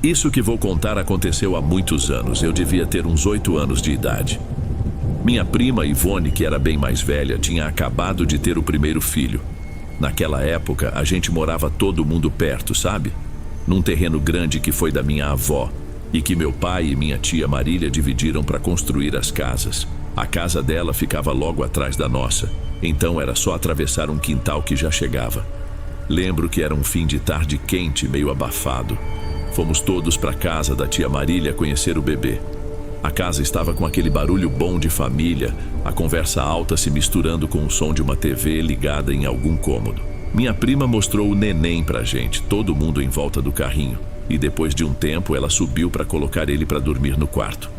Isso que vou contar aconteceu há muitos anos. Eu devia ter uns 8 anos de idade. Minha prima Ivone, que era bem mais velha, tinha acabado de ter o primeiro filho. Naquela época, a gente morava todo mundo perto, sabe? Num terreno grande que foi da minha avó e que meu pai e minha tia Marília dividiram para construir as casas. A casa dela ficava logo atrás da nossa, então era só atravessar um quintal que já chegava. Lembro que era um fim de tarde quente, meio abafado. Fomos todos para a casa da tia Marília conhecer o bebê. A casa estava com aquele barulho bom de família, a conversa alta se misturando com o som de uma TV ligada em algum cômodo. Minha prima mostrou o neném pra gente, todo mundo em volta do carrinho, e depois de um tempo ela subiu para colocar ele para dormir no quarto.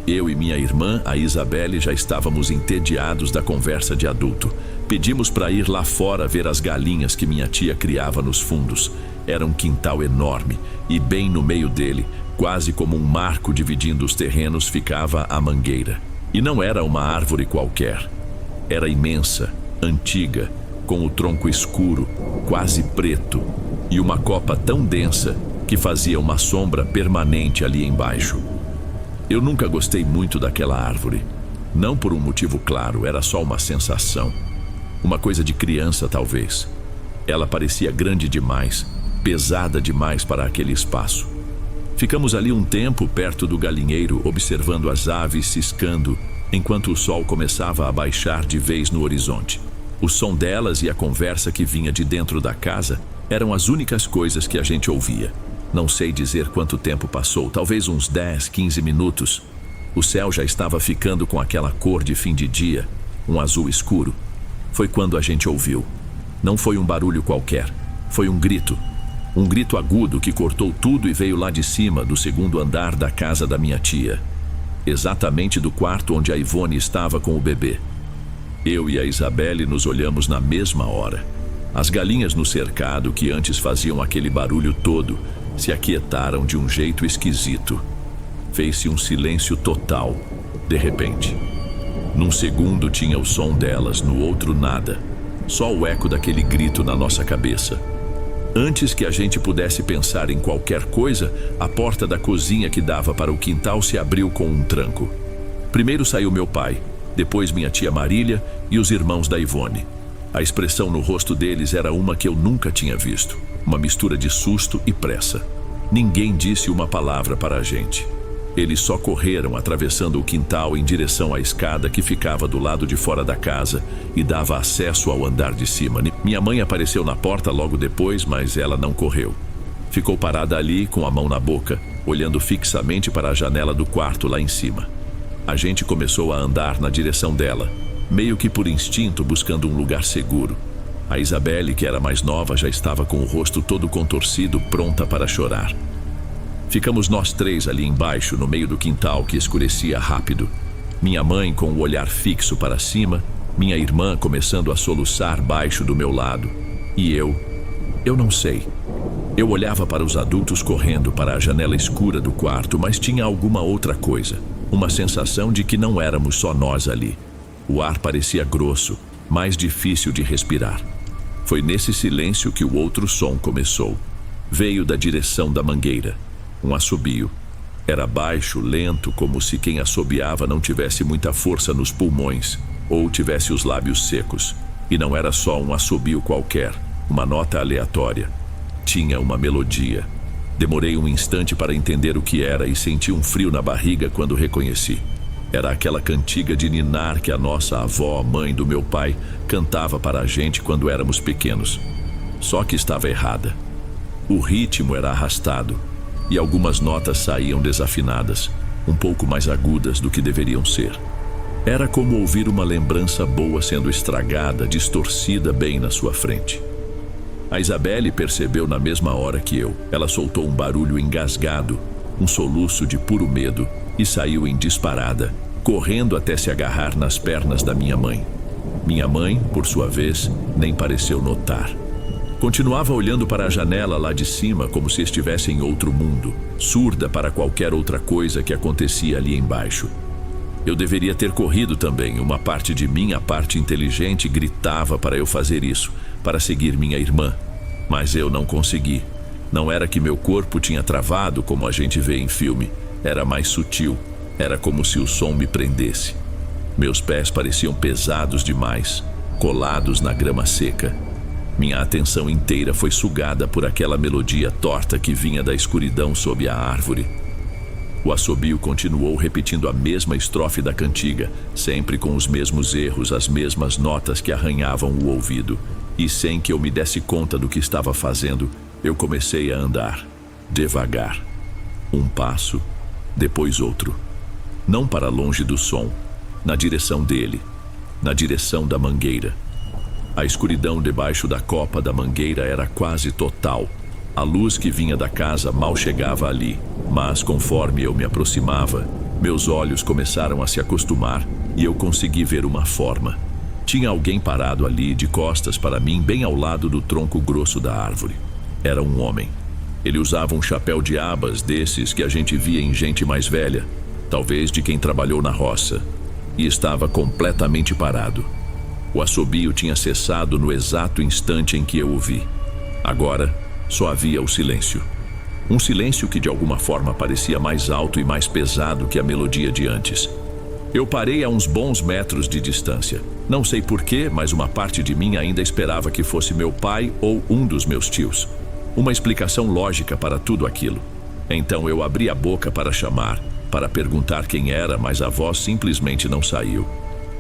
Eu e minha irmã, a Isabelle, já estávamos entediados da conversa de adulto. Pedimos para ir lá fora ver as galinhas que minha tia criava nos fundos. Era um quintal enorme e bem no meio dele, quase como um marco dividindo os terrenos, ficava a mangueira. E não era uma árvore qualquer. Era imensa, antiga, com o tronco escuro, quase preto, e uma copa tão densa que fazia uma sombra permanente ali embaixo. Eu nunca gostei muito daquela árvore. Não por um motivo claro, era só uma sensação. Uma coisa de criança, talvez. Ela parecia grande demais, pesada demais para aquele espaço. Ficamos ali um tempo perto do galinheiro, observando as aves ciscando, enquanto o sol começava a baixar de vez no horizonte. O som delas e a conversa que vinha de dentro da casa eram as únicas coisas que a gente ouvia. Não sei dizer quanto tempo passou, talvez uns 10, 15 minutos. O céu já estava ficando com aquela cor de fim de dia, um azul escuro. Foi quando a gente ouviu. Não foi um barulho qualquer, foi um grito. Um grito agudo que cortou tudo e veio lá de cima, do segundo andar da casa da minha tia. Exatamente do quarto onde a Ivone estava com o bebê. Eu e a Isabelle nos olhamos na mesma hora. As galinhas no cercado, que antes faziam aquele barulho todo, se aquietaram de um jeito esquisito. Fez-se um silêncio total, de repente. Num segundo tinha o som delas, no outro nada. Só o eco daquele grito na nossa cabeça. Antes que a gente pudesse pensar em qualquer coisa, a porta da cozinha que dava para o quintal se abriu com um tranco. Primeiro saiu meu pai, depois minha tia Marília e os irmãos da Ivone. A expressão no rosto deles era uma que eu nunca tinha visto. Uma mistura de susto e pressa. Ninguém disse uma palavra para a gente. Eles só correram atravessando o quintal em direção à escada que ficava do lado de fora da casa e dava acesso ao andar de cima. Minha mãe apareceu na porta logo depois, mas ela não correu. Ficou parada ali com a mão na boca, olhando fixamente para a janela do quarto lá em cima. A gente começou a andar na direção dela, meio que por instinto, buscando um lugar seguro. A Isabelle, que era mais nova, já estava com o rosto todo contorcido, pronta para chorar. Ficamos nós três ali embaixo, no meio do quintal que escurecia rápido. Minha mãe com o olhar fixo para cima, minha irmã começando a soluçar baixo do meu lado. E eu não sei. Eu olhava para os adultos correndo para a janela escura do quarto, mas tinha alguma outra coisa. Uma sensação de que não éramos só nós ali. O ar parecia grosso, mais difícil de respirar. Foi nesse silêncio que o outro som começou. Veio da direção da mangueira. Um assobio. Era baixo, lento, como se quem assobiava não tivesse muita força nos pulmões, ou tivesse os lábios secos. E não era só um assobio qualquer, uma nota aleatória. Tinha uma melodia. Demorei um instante para entender o que era e senti um frio na barriga quando reconheci. Era aquela cantiga de ninar que a nossa avó, mãe do meu pai, cantava para a gente quando éramos pequenos. Só que estava errada. O ritmo era arrastado e algumas notas saíam desafinadas, um pouco mais agudas do que deveriam ser. Era como ouvir uma lembrança boa sendo estragada, distorcida bem na sua frente. A Isabelle percebeu na mesma hora que eu. Ela soltou um barulho engasgado, um soluço de puro medo, e saiu em disparada, correndo até se agarrar nas pernas da minha mãe. Minha mãe, por sua vez, nem pareceu notar. Continuava olhando para a janela lá de cima como se estivesse em outro mundo, surda para qualquer outra coisa que acontecia ali embaixo. Eu deveria ter corrido também. Uma parte de mim, a parte inteligente, gritava para eu fazer isso, para seguir minha irmã. Mas eu não consegui. Não era que meu corpo tinha travado como a gente vê em filme. Era mais sutil. Era como se o som me prendesse. Meus pés pareciam pesados demais, colados na grama seca. Minha atenção inteira foi sugada por aquela melodia torta que vinha da escuridão sob a árvore. O assobio continuou repetindo a mesma estrofe da cantiga, sempre com os mesmos erros, as mesmas notas que arranhavam o ouvido. E sem que eu me desse conta do que estava fazendo, eu comecei a andar, devagar. Um passo, depois outro. Não para longe do som, na direção dele, na direção da mangueira. A escuridão debaixo da copa da mangueira era quase total. A luz que vinha da casa mal chegava ali, mas conforme eu me aproximava, meus olhos começaram a se acostumar e eu consegui ver uma forma. Tinha alguém parado ali, de costas para mim, bem ao lado do tronco grosso da árvore. Era um homem. Ele usava um chapéu de abas desses que a gente via em gente mais velha, talvez de quem trabalhou na roça, e estava completamente parado. O assobio tinha cessado no exato instante em que eu o vi. Agora, só havia o silêncio. Um silêncio que de alguma forma parecia mais alto e mais pesado que a melodia de antes. Eu parei a uns bons metros de distância. Não sei porquê, mas uma parte de mim ainda esperava que fosse meu pai ou um dos meus tios. Uma explicação lógica para tudo aquilo. Então eu abri a boca para chamar, para perguntar quem era, mas a voz simplesmente não saiu.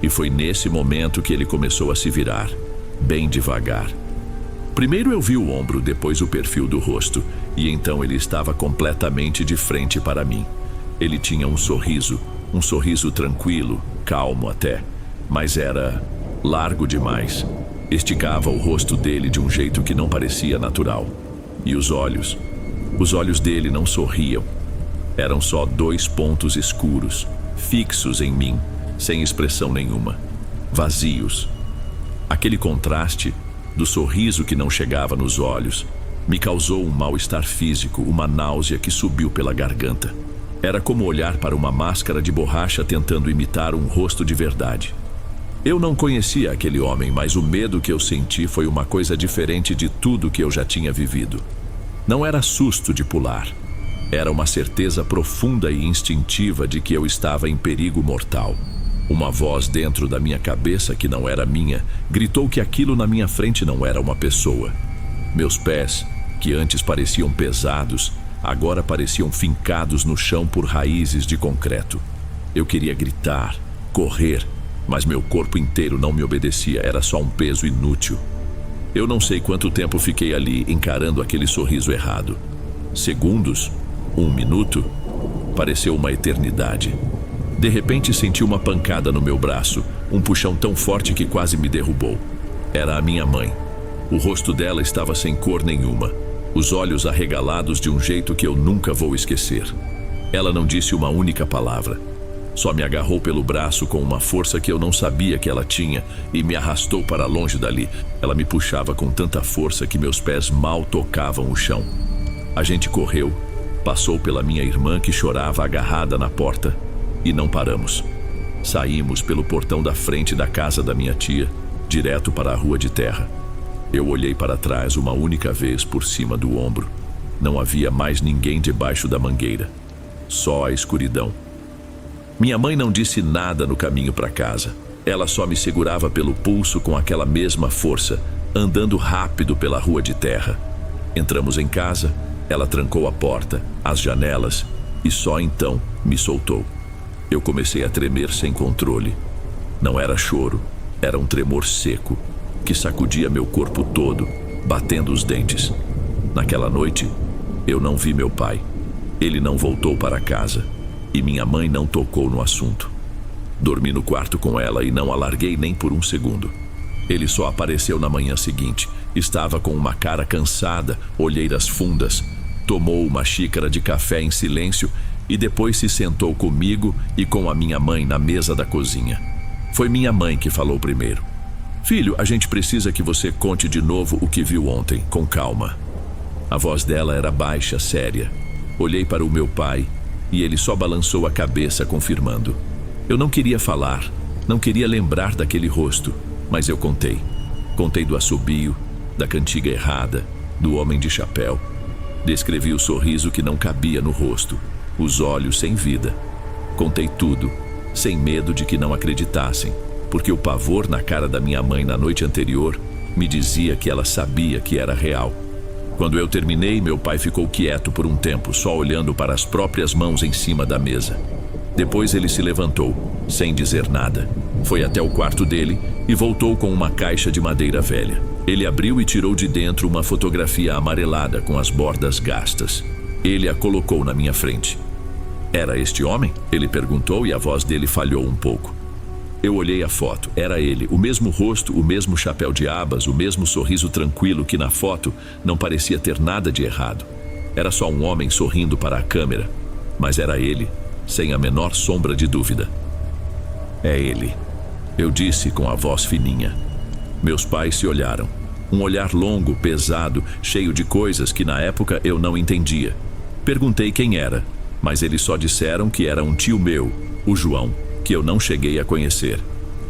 E foi nesse momento que ele começou a se virar, bem devagar. Primeiro eu vi o ombro, depois o perfil do rosto, e então ele estava completamente de frente para mim. Ele tinha um sorriso tranquilo, calmo até, mas era largo demais. Esticava o rosto dele de um jeito que não parecia natural. E os olhos dele não sorriam. Eram só 2 pontos escuros, fixos em mim, sem expressão nenhuma, vazios. Aquele contraste do sorriso que não chegava nos olhos me causou um mal-estar físico, uma náusea que subiu pela garganta. Era como olhar para uma máscara de borracha tentando imitar um rosto de verdade. Eu não conhecia aquele homem, mas o medo que eu senti foi uma coisa diferente de tudo que eu já tinha vivido. Não era susto de pular. Era uma certeza profunda e instintiva de que eu estava em perigo mortal. Uma voz dentro da minha cabeça, que não era minha, gritou que aquilo na minha frente não era uma pessoa. Meus pés, que antes pareciam pesados, agora pareciam fincados no chão por raízes de concreto. Eu queria gritar, correr, mas meu corpo inteiro não me obedecia, era só um peso inútil. Eu não sei quanto tempo fiquei ali encarando aquele sorriso errado. Segundos, 1 minuto, pareceu uma eternidade. De repente senti uma pancada no meu braço, um puxão tão forte que quase me derrubou. Era a minha mãe. O rosto dela estava sem cor nenhuma, os olhos arregalados de um jeito que eu nunca vou esquecer. Ela não disse uma única palavra. Só me agarrou pelo braço com uma força que eu não sabia que ela tinha e me arrastou para longe dali. Ela me puxava com tanta força que meus pés mal tocavam o chão. A gente correu, passou pela minha irmã que chorava agarrada na porta e não paramos. Saímos pelo portão da frente da casa da minha tia, direto para a rua de terra. Eu olhei para trás uma única vez por cima do ombro. Não havia mais ninguém debaixo da mangueira. Só a escuridão. Minha mãe não disse nada no caminho para casa. Ela só me segurava pelo pulso com aquela mesma força, andando rápido pela rua de terra. Entramos em casa, ela trancou a porta, as janelas, e só então me soltou. Eu comecei a tremer sem controle. Não era choro, era um tremor seco, que sacudia meu corpo todo, batendo os dentes. Naquela noite, eu não vi meu pai. Ele não voltou para casa. E minha mãe não tocou no assunto. Dormi no quarto com ela e não a larguei nem por um segundo. Ele só apareceu na manhã seguinte. Estava com uma cara cansada, olheiras fundas. Tomou uma xícara de café em silêncio e depois se sentou comigo e com a minha mãe na mesa da cozinha. Foi minha mãe que falou primeiro. Filho, a gente precisa que você conte de novo o que viu ontem, com calma. A voz dela era baixa, séria. Olhei para o meu pai e ele só balançou a cabeça, confirmando. Eu não queria falar, não queria lembrar daquele rosto, mas eu contei. Contei do assobio, da cantiga errada, do homem de chapéu. Descrevi o sorriso que não cabia no rosto, os olhos sem vida. Contei tudo, sem medo de que não acreditassem, porque o pavor na cara da minha mãe na noite anterior me dizia que ela sabia que era real. Quando eu terminei, meu pai ficou quieto por um tempo, só olhando para as próprias mãos em cima da mesa. Depois ele se levantou, sem dizer nada. Foi até o quarto dele e voltou com uma caixa de madeira velha. Ele abriu e tirou de dentro uma fotografia amarelada com as bordas gastas. Ele a colocou na minha frente. Era este homem? Ele perguntou e a voz dele falhou um pouco. Eu olhei a foto. Era ele, o mesmo rosto, o mesmo chapéu de abas, o mesmo sorriso tranquilo que na foto não parecia ter nada de errado. Era só um homem sorrindo para a câmera, mas era ele, sem a menor sombra de dúvida. É ele, eu disse com a voz fininha. Meus pais se olharam. Um olhar longo, pesado, cheio de coisas que na época eu não entendia. Perguntei quem era, mas eles só disseram que era um tio meu, o João, que eu não cheguei a conhecer.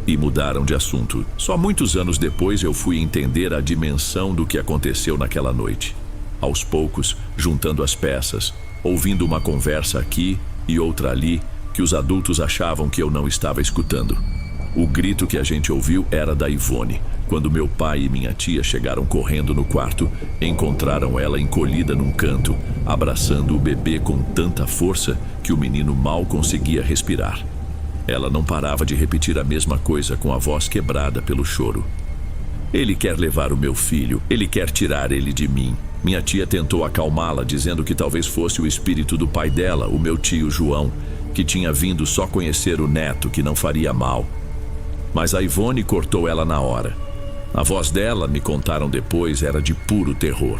E mudaram de assunto. Só muitos anos depois eu fui entender a dimensão do que aconteceu naquela noite. Aos poucos, juntando as peças, ouvindo uma conversa aqui e outra ali, que os adultos achavam que eu não estava escutando. O grito que a gente ouviu era da Ivone. Quando meu pai e minha tia chegaram correndo no quarto, encontraram ela encolhida num canto, abraçando o bebê com tanta força que o menino mal conseguia respirar. Ela não parava de repetir a mesma coisa com a voz quebrada pelo choro. Ele quer levar o meu filho, ele quer tirar ele de mim. Minha tia tentou acalmá-la, dizendo que talvez fosse o espírito do pai dela, o meu tio João, que tinha vindo só conhecer o neto, que não faria mal. Mas a Ivone cortou ela na hora. A voz dela, me contaram depois, era de puro terror.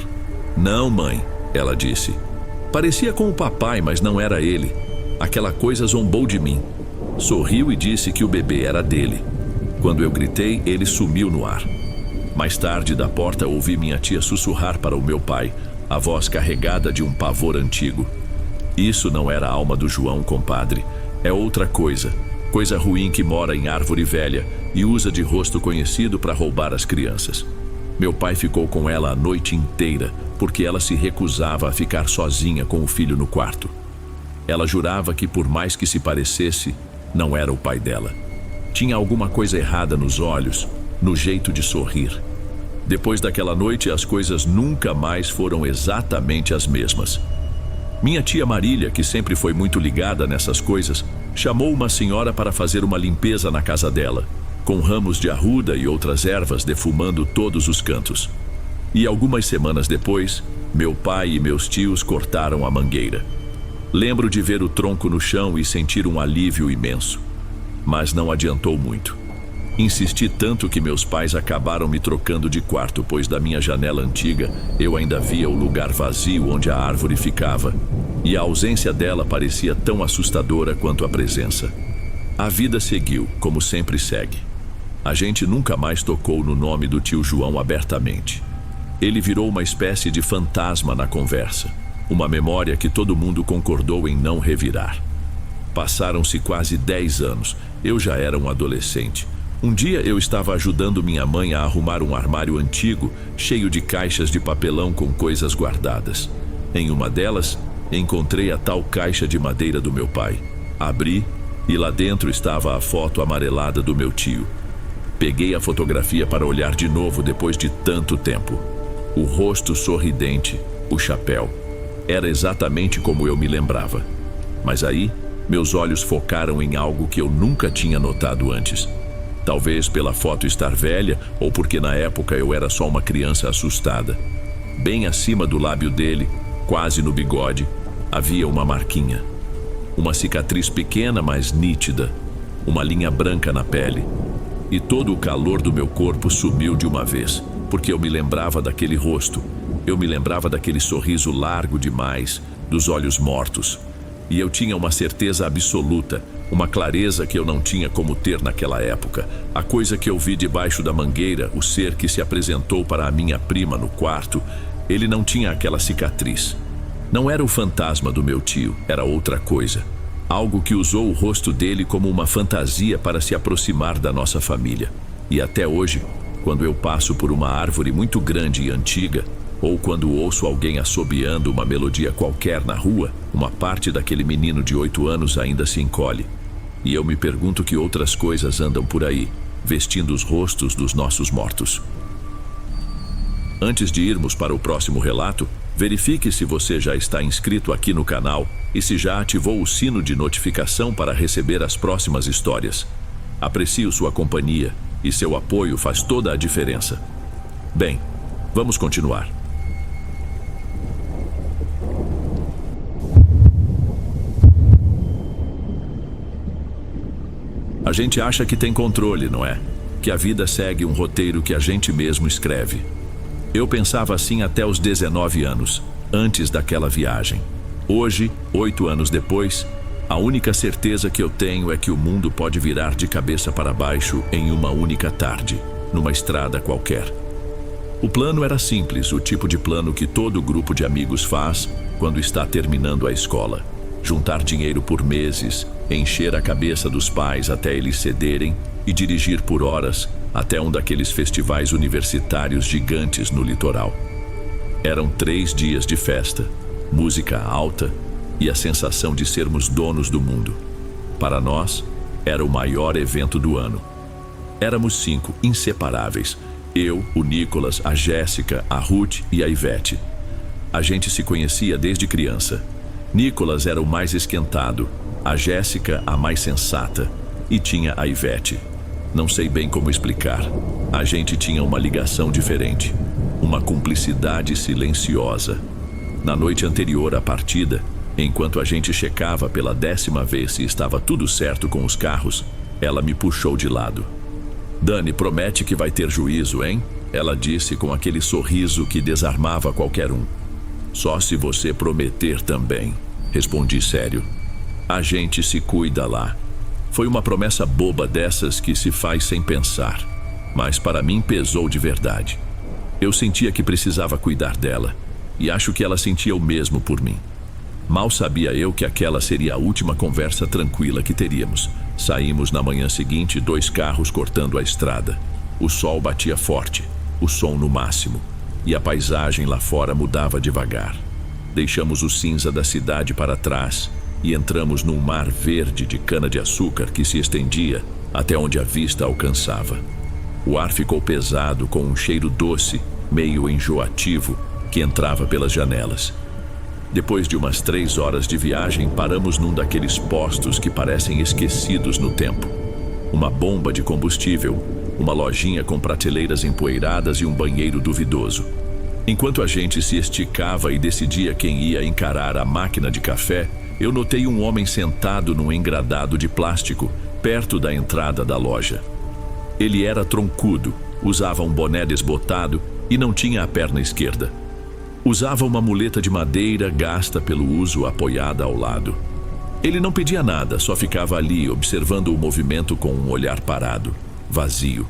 Não, mãe, ela disse. Parecia com o papai, mas não era ele. Aquela coisa zombou de mim. Sorriu e disse que o bebê era dele. Quando eu gritei, ele sumiu no ar. Mais tarde, da porta, ouvi minha tia sussurrar para o meu pai, a voz carregada de um pavor antigo. Isso não era a alma do João, compadre. É outra coisa. Coisa ruim que mora em árvore velha e usa de rosto conhecido para roubar as crianças. Meu pai ficou com ela a noite inteira, porque ela se recusava a ficar sozinha com o filho no quarto. Ela jurava que, por mais que se parecesse, não era o pai dela. Tinha alguma coisa errada nos olhos, no jeito de sorrir. Depois daquela noite, as coisas nunca mais foram exatamente as mesmas. Minha tia Marília, que sempre foi muito ligada nessas coisas, chamou uma senhora para fazer uma limpeza na casa dela, com ramos de arruda e outras ervas defumando todos os cantos. E algumas semanas depois, meu pai e meus tios cortaram a mangueira. Lembro de ver o tronco no chão e sentir um alívio imenso. Mas não adiantou muito. Insisti tanto que meus pais acabaram me trocando de quarto, pois da minha janela antiga eu ainda via o lugar vazio onde a árvore ficava, e a ausência dela parecia tão assustadora quanto a presença. A vida seguiu, como sempre segue. A gente nunca mais tocou no nome do tio João abertamente. Ele virou uma espécie de fantasma na conversa, uma memória que todo mundo concordou em não revirar. Passaram-se quase 10 anos, eu já era um adolescente. Um dia eu estava ajudando minha mãe a arrumar um armário antigo, cheio de caixas de papelão com coisas guardadas. Em uma delas, encontrei a tal caixa de madeira do meu pai. Abri e lá dentro estava a foto amarelada do meu tio. Peguei a fotografia para olhar de novo depois de tanto tempo. O rosto sorridente, o chapéu. Era exatamente como eu me lembrava. Mas aí, meus olhos focaram em algo que eu nunca tinha notado antes. Talvez pela foto estar velha ou porque na época eu era só uma criança assustada. Bem acima do lábio dele, quase no bigode, havia uma marquinha. Uma cicatriz pequena, mas nítida. Uma linha branca na pele. E todo o calor do meu corpo sumiu de uma vez, porque eu me lembrava daquele rosto. Eu me lembrava daquele sorriso largo demais, dos olhos mortos. E eu tinha uma certeza absoluta, uma clareza que eu não tinha como ter naquela época. A coisa que eu vi debaixo da mangueira, o ser que se apresentou para a minha prima no quarto, ele não tinha aquela cicatriz. Não era o fantasma do meu tio, era outra coisa. Algo que usou o rosto dele como uma fantasia para se aproximar da nossa família. E até hoje, quando eu passo por uma árvore muito grande e antiga, Ou quando ouço alguém assobiando uma melodia qualquer na rua, uma parte daquele menino de 8 anos ainda se encolhe. E eu me pergunto que outras coisas andam por aí, vestindo os rostos dos nossos mortos. Antes de irmos para o próximo relato, verifique se você já está inscrito aqui no canal e se já ativou o sino de notificação para receber as próximas histórias. Aprecio sua companhia e seu apoio faz toda a diferença. Bem, vamos continuar. A gente acha que tem controle, não é? Que a vida segue um roteiro que a gente mesmo escreve. Eu pensava assim até os 19 anos, antes daquela viagem. Hoje, 8 anos depois, a única certeza que eu tenho é que o mundo pode virar de cabeça para baixo em uma única tarde, numa estrada qualquer. O plano era simples, o tipo de plano que todo grupo de amigos faz quando está terminando a escola. Juntar dinheiro por meses, encher a cabeça dos pais até eles cederem e dirigir por horas até um daqueles festivais universitários gigantes no litoral. Eram 3 dias de festa, música alta e a sensação de sermos donos do mundo. Para nós, era o maior evento do ano. Éramos 5 inseparáveis, eu, o Nicolas, a Jéssica, a Ruth e a Ivete. A gente se conhecia desde criança. Nicolas era o mais esquentado, a Jéssica a mais sensata e tinha a Ivete. Não sei bem como explicar. A gente tinha uma ligação diferente, uma cumplicidade silenciosa. Na noite anterior à partida, enquanto a gente checava pela 10ª vez se estava tudo certo com os carros, ela me puxou de lado. Dani, promete que vai ter juízo, hein? Ela disse com aquele sorriso que desarmava qualquer um. Só se você prometer também, respondi sério. A gente se cuida lá. Foi uma promessa boba dessas que se faz sem pensar, mas para mim pesou de verdade. Eu sentia que precisava cuidar dela, e acho que ela sentia o mesmo por mim. Mal sabia eu que aquela seria a última conversa tranquila que teríamos. Saímos na manhã seguinte, 2 carros cortando a estrada. O sol batia forte, o som no máximo, e a paisagem lá fora mudava devagar. Deixamos o cinza da cidade para trás e entramos num mar verde de cana-de-açúcar que se estendia até onde a vista alcançava. O ar ficou pesado com um cheiro doce, meio enjoativo, que entrava pelas janelas. Depois de umas 3 horas de viagem, paramos num daqueles postos que parecem esquecidos no tempo. Uma bomba de combustível, uma lojinha com prateleiras empoeiradas e um banheiro duvidoso. Enquanto a gente se esticava e decidia quem ia encarar a máquina de café, eu notei um homem sentado num engradado de plástico, perto da entrada da loja. Ele era troncudo, usava um boné desbotado e não tinha a perna esquerda. Usava uma muleta de madeira gasta pelo uso apoiada ao lado. Ele não pedia nada, só ficava ali observando o movimento com um olhar parado, vazio.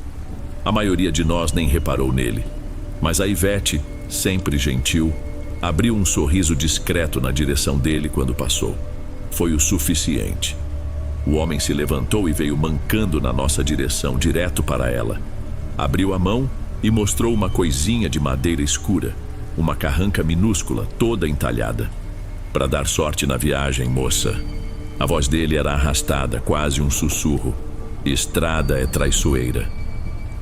A maioria de nós nem reparou nele, mas a Ivete, sempre gentil, abriu um sorriso discreto na direção dele quando passou. Foi o suficiente. O homem se levantou e veio mancando na nossa direção, direto para ela. Abriu a mão e mostrou uma coisinha de madeira escura, uma carranca minúscula, toda entalhada. Para dar sorte na viagem, moça. A voz dele era arrastada, quase um sussurro. Estrada é traiçoeira.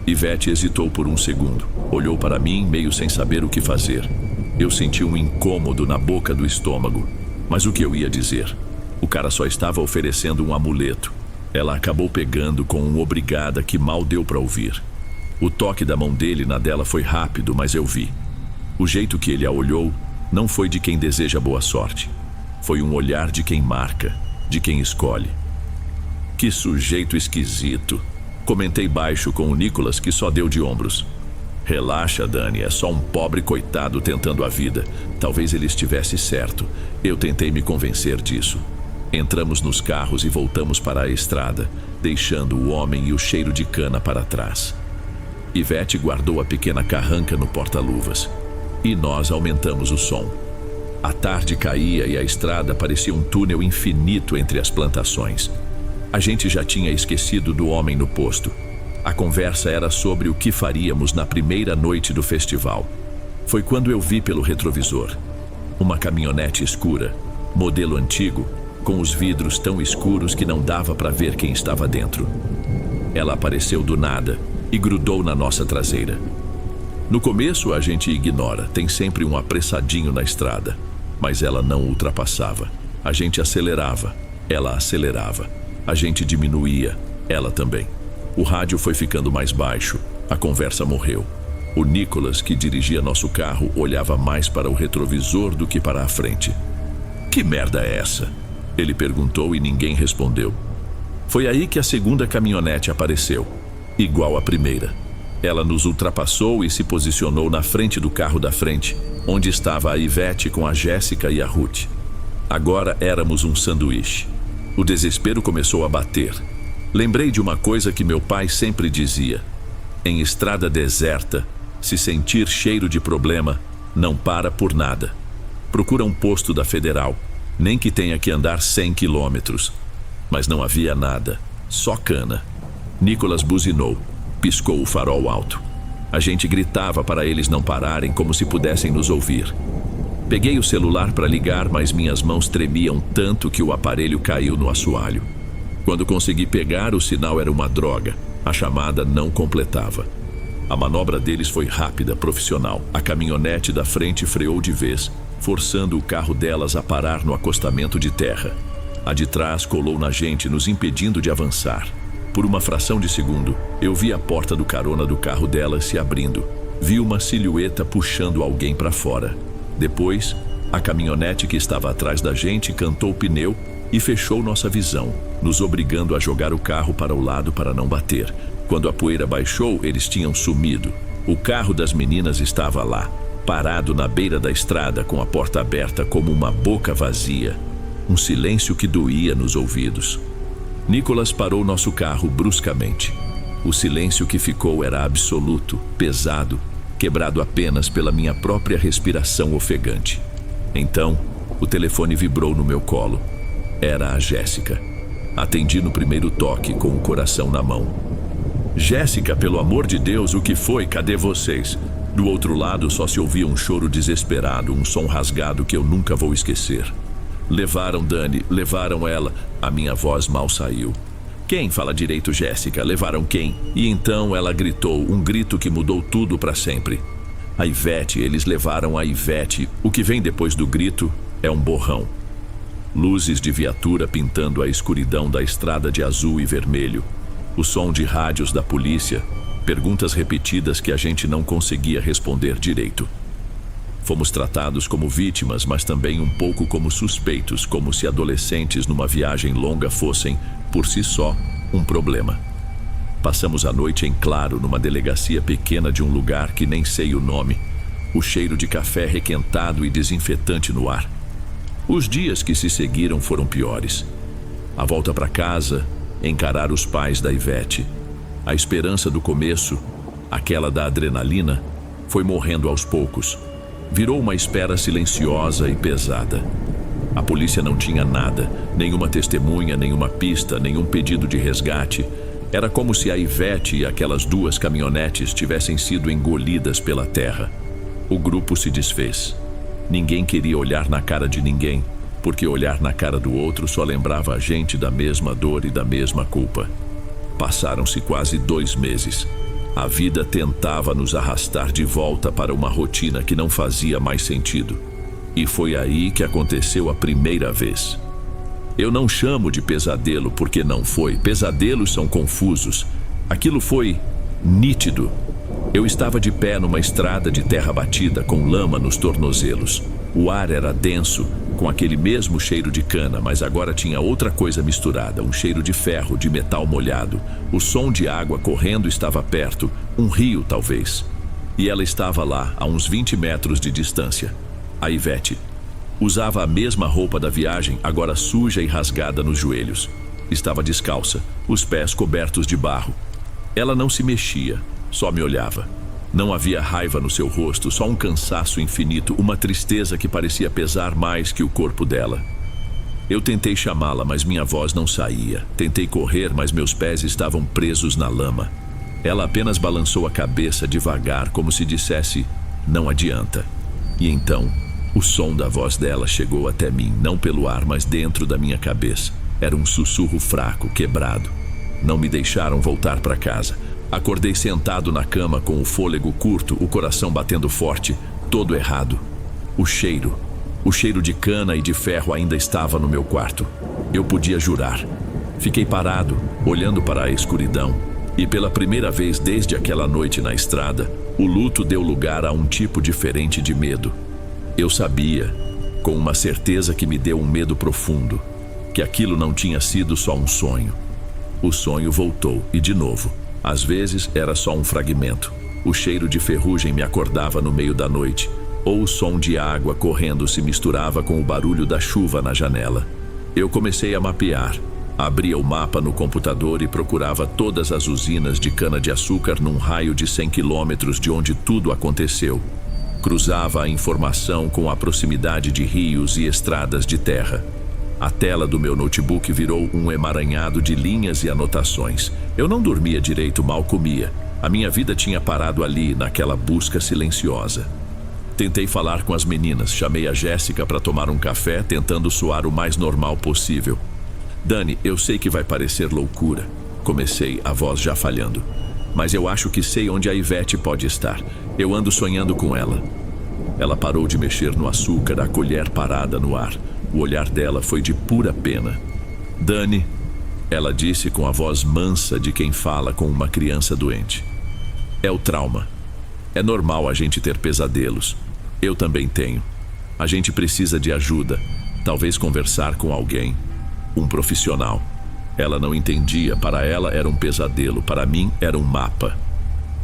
Ivete hesitou por um segundo. Olhou para mim, meio sem saber o que fazer. Eu senti um incômodo na boca do estômago. Mas o que eu ia dizer? O cara só estava oferecendo um amuleto. Ela acabou pegando com um obrigada que mal deu para ouvir. O toque da mão dele na dela foi rápido, mas eu vi. O jeito que ele a olhou não foi de quem deseja boa sorte. Foi um olhar de quem marca, de quem escolhe. Que sujeito esquisito. Comentei baixo com o Nicolas, que só deu de ombros. Relaxa, Dani, é só um pobre coitado tentando a vida. Talvez ele estivesse certo. Eu tentei me convencer disso. Entramos nos carros e voltamos para a estrada, deixando o homem e o cheiro de cana para trás. Ivete guardou a pequena carranca no porta-luvas. E nós aumentamos o som. A tarde caía e a estrada parecia um túnel infinito entre as plantações. A gente já tinha esquecido do homem no posto. A conversa era sobre o que faríamos na primeira noite do festival. Foi quando eu vi pelo retrovisor uma caminhonete escura, modelo antigo, com os vidros tão escuros que não dava para ver quem estava dentro. Ela apareceu do nada e grudou na nossa traseira. No começo a gente ignora, tem sempre um apressadinho na estrada, mas ela não ultrapassava. A gente acelerava, ela acelerava. A gente diminuía, ela também. O rádio foi ficando mais baixo, a conversa morreu. O Nicholas, que dirigia nosso carro, olhava mais para o retrovisor do que para a frente. Que merda é essa? Ele perguntou e ninguém respondeu. Foi aí que a segunda caminhonete apareceu, igual à primeira. Ela nos ultrapassou e se posicionou na frente do carro da frente, onde estava a Ivete com a Jéssica e a Ruth. Agora éramos um sanduíche. O desespero começou a bater. Lembrei de uma coisa que meu pai sempre dizia: em estrada deserta, se sentir cheiro de problema, não para por nada. Procura um posto da Federal, nem que tenha que andar 100 quilômetros. Mas não havia nada, só cana. Nicholas buzinou, piscou o farol alto. A gente gritava para eles não pararem, como se pudessem nos ouvir. Peguei o celular para ligar, mas minhas mãos tremiam tanto que o aparelho caiu no assoalho. Quando consegui pegar, o sinal era uma droga. A chamada não completava. A manobra deles foi rápida, profissional. A caminhonete da frente freou de vez, forçando o carro delas a parar no acostamento de terra. A de trás colou na gente, nos impedindo de avançar. Por uma fração de segundo, eu vi a porta do carona do carro delas se abrindo. Vi uma silhueta puxando alguém para fora. Depois, a caminhonete que estava atrás da gente cantou o pneu e fechou nossa visão, nos obrigando a jogar o carro para o lado para não bater. Quando a poeira baixou, eles tinham sumido. O carro das meninas estava lá, parado na beira da estrada com a porta aberta como uma boca vazia. Um silêncio que doía nos ouvidos. Nicholas parou nosso carro bruscamente. O silêncio que ficou era absoluto, pesado, quebrado apenas pela minha própria respiração ofegante. Então, o telefone vibrou no meu colo. Era a Jéssica. Atendi no primeiro toque com o coração na mão. Jéssica, pelo amor de Deus, o que foi? Cadê vocês? Do outro lado só se ouvia um choro desesperado, um som rasgado que eu nunca vou esquecer. Levaram Dani, levaram ela. A minha voz mal saiu. Quem? Fala direito, Jéssica. Levaram quem? E então ela gritou, um grito que mudou tudo para sempre. A Ivete, eles levaram a Ivete. O que vem depois do grito é um borrão. Luzes de viatura pintando a escuridão da estrada de azul e vermelho. O som de rádios da polícia. Perguntas repetidas que a gente não conseguia responder direito. Fomos tratados como vítimas, mas também um pouco como suspeitos, como se adolescentes numa viagem longa fossem, por si só, um problema. Passamos a noite em claro numa delegacia pequena de um lugar que nem sei o nome. O cheiro de café requentado e desinfetante no ar. Os dias que se seguiram foram piores. A volta para casa, encarar os pais da Ivete. A esperança do começo, aquela da adrenalina, foi morrendo aos poucos. Virou uma espera silenciosa e pesada. A polícia não tinha nada, nenhuma testemunha, nenhuma pista, nenhum pedido de resgate. Era como se a Ivete e aquelas duas caminhonetes tivessem sido engolidas pela terra. O grupo se desfez. Ninguém queria olhar na cara de ninguém, porque olhar na cara do outro só lembrava a gente da mesma dor e da mesma culpa. Passaram-se quase 2 meses. A vida tentava nos arrastar de volta para uma rotina que não fazia mais sentido. E foi aí que aconteceu a primeira vez. Eu não chamo de pesadelo porque não foi. Pesadelos são confusos. Aquilo foi nítido. Eu estava de pé numa estrada de terra batida com lama nos tornozelos. O ar era denso, com aquele mesmo cheiro de cana, mas agora tinha outra coisa misturada, um cheiro de ferro, de metal molhado. O som de água correndo estava perto, um rio talvez. E ela estava lá, a uns 20 metros de distância. A Ivete. Usava a mesma roupa da viagem, agora suja e rasgada nos joelhos. Estava descalça, os pés cobertos de barro. Ela não se mexia, só me olhava. Não havia raiva no seu rosto, só um cansaço infinito, uma tristeza que parecia pesar mais que o corpo dela. Eu tentei chamá-la, mas minha voz não saía. Tentei correr, mas meus pés estavam presos na lama. Ela apenas balançou a cabeça devagar, como se dissesse: Não adianta. E então, o som da voz dela chegou até mim, não pelo ar, mas dentro da minha cabeça. Era um sussurro fraco, quebrado. Não me deixaram voltar para casa. Acordei sentado na cama com o fôlego curto, o coração batendo forte, todo errado. O cheiro de cana e de ferro ainda estava no meu quarto. Eu podia jurar. Fiquei parado, olhando para a escuridão. E pela primeira vez desde aquela noite na estrada, o luto deu lugar a um tipo diferente de medo. Eu sabia, com uma certeza que me deu um medo profundo, que aquilo não tinha sido só um sonho. O sonho voltou, e de novo. Às vezes era só um fragmento. O cheiro de ferrugem me acordava no meio da noite, ou o som de água correndo se misturava com o barulho da chuva na janela. Eu comecei a mapear. Abria o mapa no computador e procurava todas as usinas de cana-de-açúcar num raio de 100 quilômetros de onde tudo aconteceu. Cruzava a informação com a proximidade de rios e estradas de terra. A tela do meu notebook virou um emaranhado de linhas e anotações. Eu não dormia direito, mal comia. A minha vida tinha parado ali, naquela busca silenciosa. Tentei falar com as meninas, chamei a Jéssica para tomar um café, tentando soar o mais normal possível. Dani, eu sei que vai parecer loucura. Comecei, a voz já falhando. Mas eu acho que sei onde a Ivete pode estar. Eu ando sonhando com ela. Ela parou de mexer no açúcar, a colher parada no ar. O olhar dela foi de pura pena. Dani, ela disse com a voz mansa de quem fala com uma criança doente. É o trauma. É normal a gente ter pesadelos. Eu também tenho. A gente precisa de ajuda. Talvez conversar com alguém. Um profissional. Ela não entendia, para ela era um pesadelo, para mim era um mapa.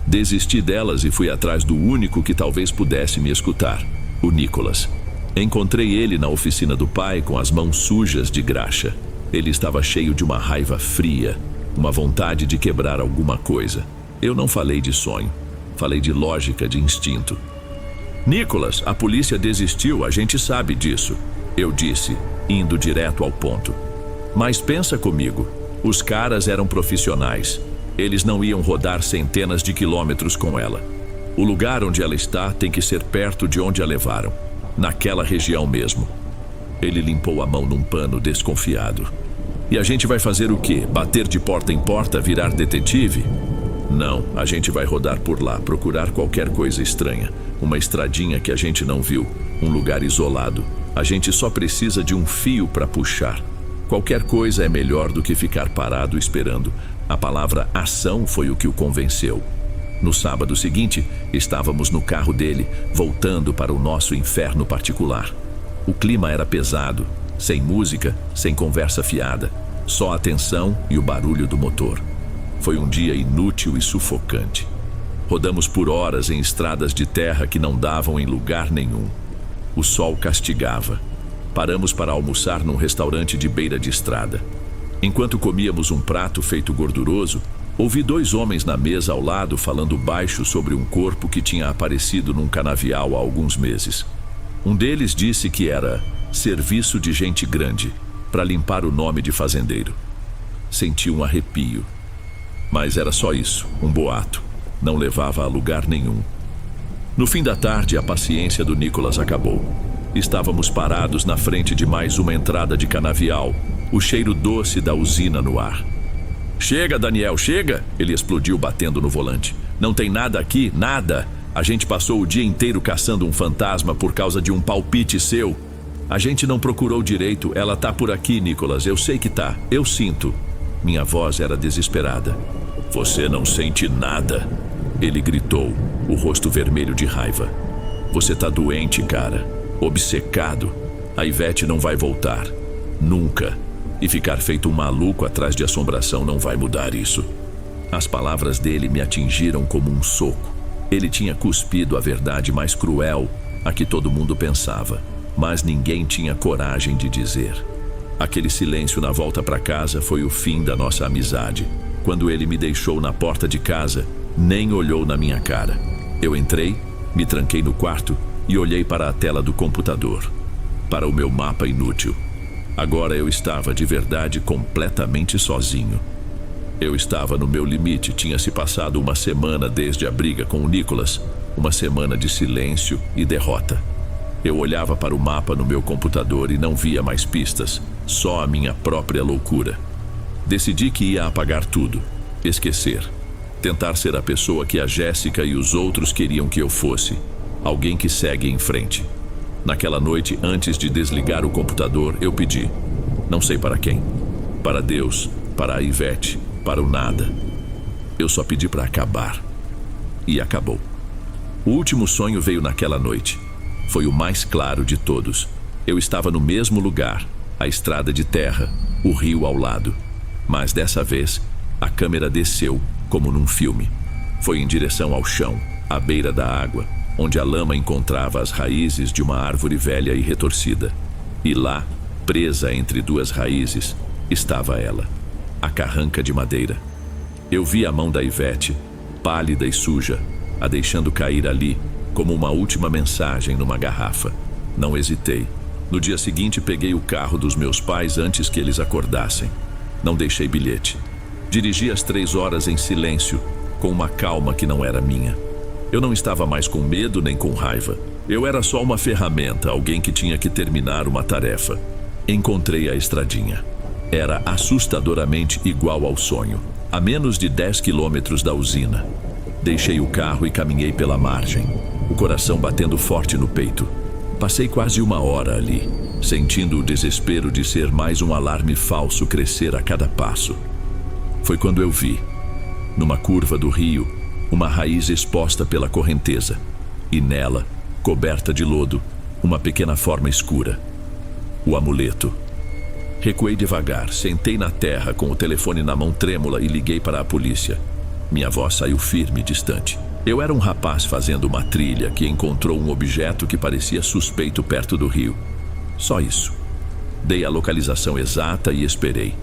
Desisti delas e fui atrás do único que talvez pudesse me escutar, o Nicolas. Encontrei ele na oficina do pai com as mãos sujas de graxa. Ele estava cheio de uma raiva fria, uma vontade de quebrar alguma coisa. Eu não falei de sonho, falei de lógica, de instinto. Nicolas, a polícia desistiu, a gente sabe disso, eu disse, indo direto ao ponto. Mas pensa comigo, os caras eram profissionais. Eles não iam rodar centenas de quilômetros com ela. O lugar onde ela está tem que ser perto de onde a levaram. Naquela região mesmo. Ele limpou a mão num pano desconfiado. E a gente vai fazer o quê? Bater de porta em porta, virar detetive? Não, a gente vai rodar por lá, procurar qualquer coisa estranha. Uma estradinha que a gente não viu, um lugar isolado. A gente só precisa de um fio para puxar. Qualquer coisa é melhor do que ficar parado esperando. A palavra ação foi o que o convenceu. No sábado seguinte, estávamos no carro dele, voltando para o nosso inferno particular. O clima era pesado, sem música, sem conversa fiada, só a tensão e o barulho do motor. Foi um dia inútil e sufocante. Rodamos por horas em estradas de terra que não davam em lugar nenhum. O sol castigava. Paramos para almoçar num restaurante de beira de estrada. Enquanto comíamos um prato feito gorduroso, ouvi dois homens na mesa ao lado falando baixo sobre um corpo que tinha aparecido num canavial há alguns meses. Um deles disse que era serviço de gente grande, para limpar o nome de fazendeiro. Senti um arrepio. Mas era só isso, um boato. Não levava a lugar nenhum. No fim da tarde, a paciência do Nicolas acabou. Estávamos parados na frente de mais uma entrada de canavial, o cheiro doce da usina no ar. Chega, Daniel, chega! Ele explodiu batendo no volante. Não tem nada aqui, nada. A gente passou o dia inteiro caçando um fantasma por causa de um palpite seu. A gente não procurou direito, ela tá por aqui, Nicolas, eu sei que tá, eu sinto. Minha voz era desesperada. Você não sente nada? Ele gritou, o rosto vermelho de raiva. Você tá doente, cara. Obcecado. A Ivete não vai voltar. Nunca. E ficar feito um maluco atrás de assombração não vai mudar isso. As palavras dele me atingiram como um soco. Ele tinha cuspido a verdade mais cruel, a que todo mundo pensava, mas ninguém tinha coragem de dizer. Aquele silêncio na volta para casa foi o fim da nossa amizade. Quando ele me deixou na porta de casa, nem olhou na minha cara. Eu entrei, me tranquei no quarto e olhei para a tela do computador, para o meu mapa inútil. Agora eu estava de verdade completamente sozinho. Eu estava no meu limite, tinha se passado uma semana desde a briga com o Nicolas. Uma semana de silêncio e derrota. Eu olhava para o mapa no meu computador e não via mais pistas, só a minha própria loucura. Decidi que ia apagar tudo, esquecer. Tentar ser a pessoa que a Jéssica e os outros queriam que eu fosse. Alguém que segue em frente. Naquela noite, antes de desligar o computador, eu pedi. Não sei para quem. Para Deus, para a Ivete, para o nada. Eu só pedi para acabar. E acabou. O último sonho veio naquela noite. Foi o mais claro de todos. Eu estava no mesmo lugar, a estrada de terra, o rio ao lado. Mas dessa vez, a câmera desceu, como num filme. Foi em direção ao chão, à beira da água, onde a lama encontrava as raízes de uma árvore velha e retorcida. E lá, presa entre duas raízes, estava ela, a carranca de madeira. Eu vi a mão da Ivete, pálida e suja, a deixando cair ali, como uma última mensagem numa garrafa. Não hesitei. No dia seguinte, peguei o carro dos meus pais antes que eles acordassem. Não deixei bilhete. Dirigi às 3 horas em silêncio, com uma calma que não era minha. Eu não estava mais com medo nem com raiva. Eu era só uma ferramenta, alguém que tinha que terminar uma tarefa. Encontrei a estradinha. Era assustadoramente igual ao sonho, a menos de 10 quilômetros da usina. Deixei o carro e caminhei pela margem, o coração batendo forte no peito. Passei quase 1 hora ali, sentindo o desespero de ser mais um alarme falso crescer a cada passo. Foi quando eu vi, numa curva do rio, uma raiz exposta pela correnteza, e nela, coberta de lodo, uma pequena forma escura. O amuleto. Recuei devagar, sentei na terra com o telefone na mão trêmula e liguei para a polícia. Minha voz saiu firme e distante. Eu era um rapaz fazendo uma trilha que encontrou um objeto que parecia suspeito perto do rio. Só isso. Dei a localização exata e esperei.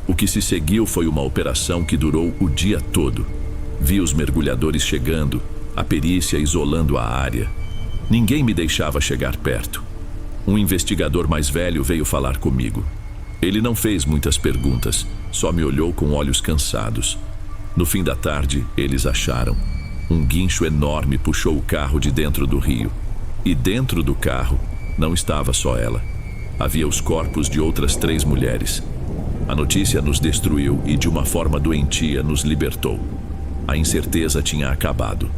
O que se seguiu foi uma operação que durou o dia todo. Vi os mergulhadores chegando, a perícia isolando a área. Ninguém me deixava chegar perto. Um investigador mais velho veio falar comigo. Ele não fez muitas perguntas, só me olhou com olhos cansados. No fim da tarde, eles acharam. Um guincho enorme puxou o carro de dentro do rio. E dentro do carro, não estava só ela. Havia os corpos de outras 3 mulheres. A notícia nos destruiu e, de uma forma doentia, nos libertou. A incerteza tinha acabado.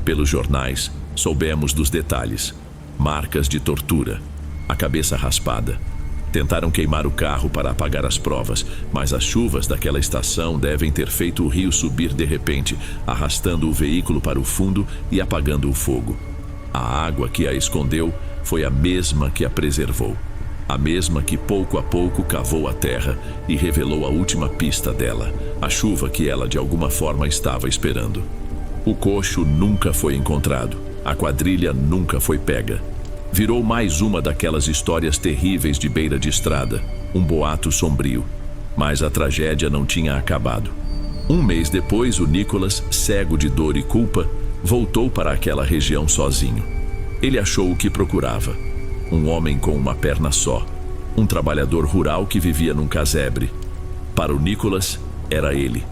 Pelos jornais, soubemos dos detalhes. Marcas de tortura. A cabeça raspada. Tentaram queimar o carro para apagar as provas, mas as chuvas daquela estação devem ter feito o rio subir de repente, arrastando o veículo para o fundo e apagando o fogo. A água que a escondeu foi a mesma que a preservou. A mesma que pouco a pouco cavou a terra e revelou a última pista dela, a chuva que ela de alguma forma estava esperando. O coxo nunca foi encontrado, a quadrilha nunca foi pega. Virou mais uma daquelas histórias terríveis de beira de estrada, um boato sombrio. Mas a tragédia não tinha acabado. 1 mês depois, o Nicholas, cego de dor e culpa, voltou para aquela região sozinho. Ele achou o que procurava. Um homem com uma perna só. Um trabalhador rural que vivia num casebre. Para o Nicholas, era ele.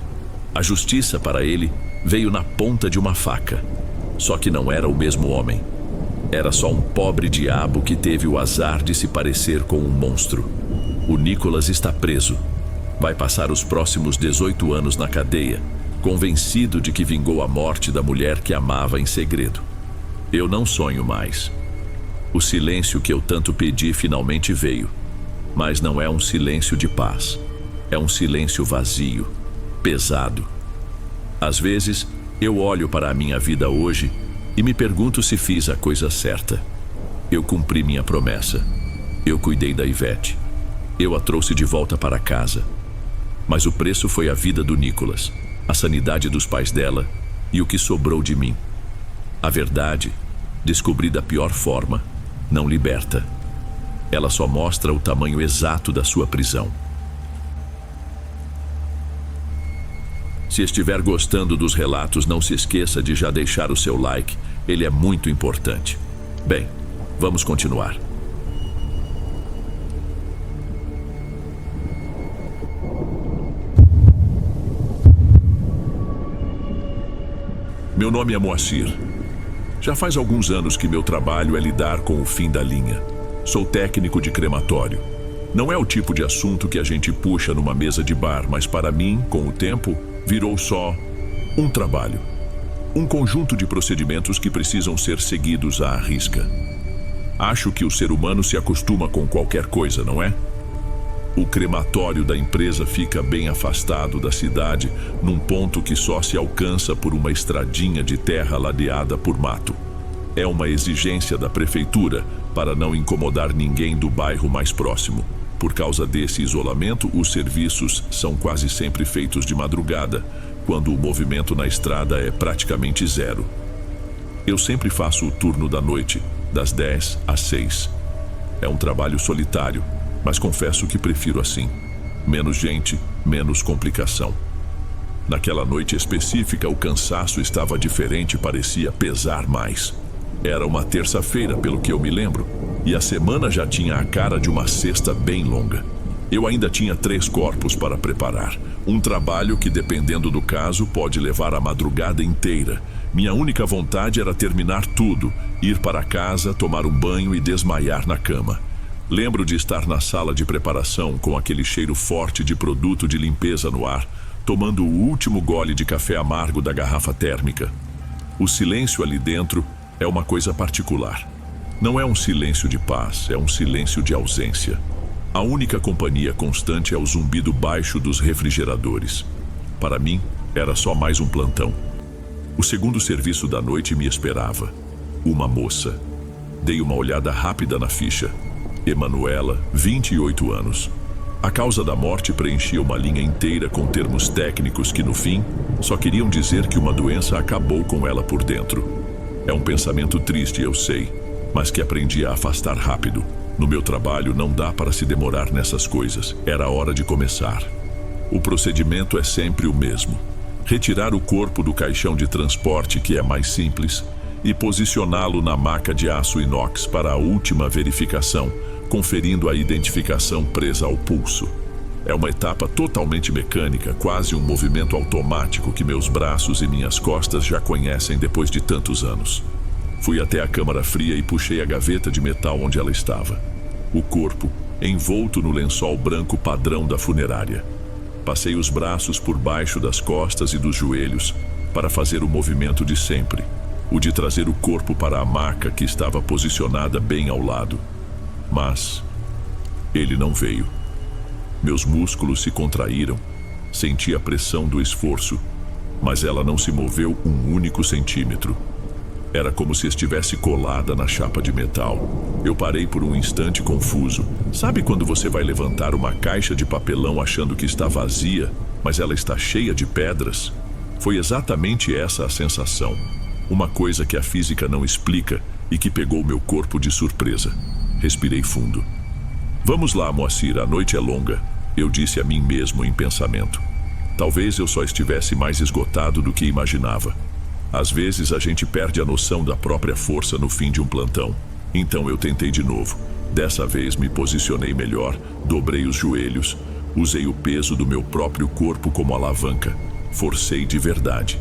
A justiça para ele veio na ponta de uma faca. Só que não era o mesmo homem. Era só um pobre diabo que teve o azar de se parecer com um monstro. O Nicholas está preso. Vai passar os próximos 18 anos na cadeia, convencido de que vingou a morte da mulher que amava em segredo. Eu não sonho mais. O silêncio que eu tanto pedi finalmente veio. Mas não é um silêncio de paz. É um silêncio vazio, pesado. Às vezes, eu olho para a minha vida hoje e me pergunto se fiz a coisa certa. Eu cumpri minha promessa. Eu cuidei da Ivete. Eu a trouxe de volta para casa. Mas o preço foi a vida do Nicholas, a sanidade dos pais dela e o que sobrou de mim. A verdade, descobrida da pior forma, não liberta. Ela só mostra o tamanho exato da sua prisão. Se estiver gostando dos relatos, não se esqueça de já deixar o seu like, ele é muito importante. Bem, vamos continuar. Meu nome é Moacir. Já faz alguns anos que meu trabalho é lidar com o fim da linha. Sou técnico de crematório. Não é o tipo de assunto que a gente puxa numa mesa de bar, mas para mim, com o tempo, virou só um trabalho. Um conjunto de procedimentos que precisam ser seguidos à risca. Acho que o ser humano se acostuma com qualquer coisa, não é? O crematório da empresa fica bem afastado da cidade, num ponto que só se alcança por uma estradinha de terra ladeada por mato. É uma exigência da prefeitura para não incomodar ninguém do bairro mais próximo. Por causa desse isolamento, os serviços são quase sempre feitos de madrugada, quando o movimento na estrada é praticamente zero. Eu sempre faço o turno da noite, das 10 às 6. É um trabalho solitário, mas confesso que prefiro assim. Menos gente, menos complicação. Naquela noite específica, o cansaço estava diferente, parecia pesar mais. Era uma terça-feira, pelo que eu me lembro, e a semana já tinha a cara de uma sexta bem longa. Eu ainda tinha 3 corpos para preparar. Um trabalho que, dependendo do caso, pode levar a madrugada inteira. Minha única vontade era terminar tudo, ir para casa, tomar um banho e desmaiar na cama. Lembro de estar na sala de preparação com aquele cheiro forte de produto de limpeza no ar, tomando o último gole de café amargo da garrafa térmica. O silêncio ali dentro é uma coisa particular. Não é um silêncio de paz, é um silêncio de ausência. A única companhia constante é o zumbido baixo dos refrigeradores. Para mim, era só mais um plantão. O segundo serviço da noite me esperava. Uma moça. Dei uma olhada rápida na ficha. Emanuela, 28 anos. A causa da morte preenchia uma linha inteira com termos técnicos que, no fim, só queriam dizer que uma doença acabou com ela por dentro. É um pensamento triste, eu sei, mas que aprendi a afastar rápido. No meu trabalho não dá para se demorar nessas coisas. Era hora de começar. O procedimento é sempre o mesmo. Retirar o corpo do caixão de transporte, que é mais simples, e posicioná-lo na maca de aço inox para a última verificação, conferindo a identificação presa ao pulso. É uma etapa totalmente mecânica, quase um movimento automático que meus braços e minhas costas já conhecem depois de tantos anos. Fui até a câmara fria e puxei a gaveta de metal onde ela estava. O corpo, envolto no lençol branco padrão da funerária. Passei os braços por baixo das costas e dos joelhos para fazer o movimento de sempre, o de trazer o corpo para a maca que estava posicionada bem ao lado. Mas ele não veio. Meus músculos se contraíram, senti a pressão do esforço, mas ela não se moveu um único centímetro. Era como se estivesse colada na chapa de metal. Eu parei por um instante confuso. Sabe quando você vai levantar uma caixa de papelão achando que está vazia, mas ela está cheia de pedras? Foi exatamente essa a sensação. Uma coisa que a física não explica e que pegou meu corpo de surpresa. Respirei fundo. Vamos lá, Moacir, a noite é longa, eu disse a mim mesmo em pensamento. Talvez eu só estivesse mais esgotado do que imaginava. Às vezes a gente perde a noção da própria força no fim de um plantão. Então eu tentei de novo. Dessa vez me posicionei melhor, dobrei os joelhos, usei o peso do meu próprio corpo como alavanca. Forcei de verdade.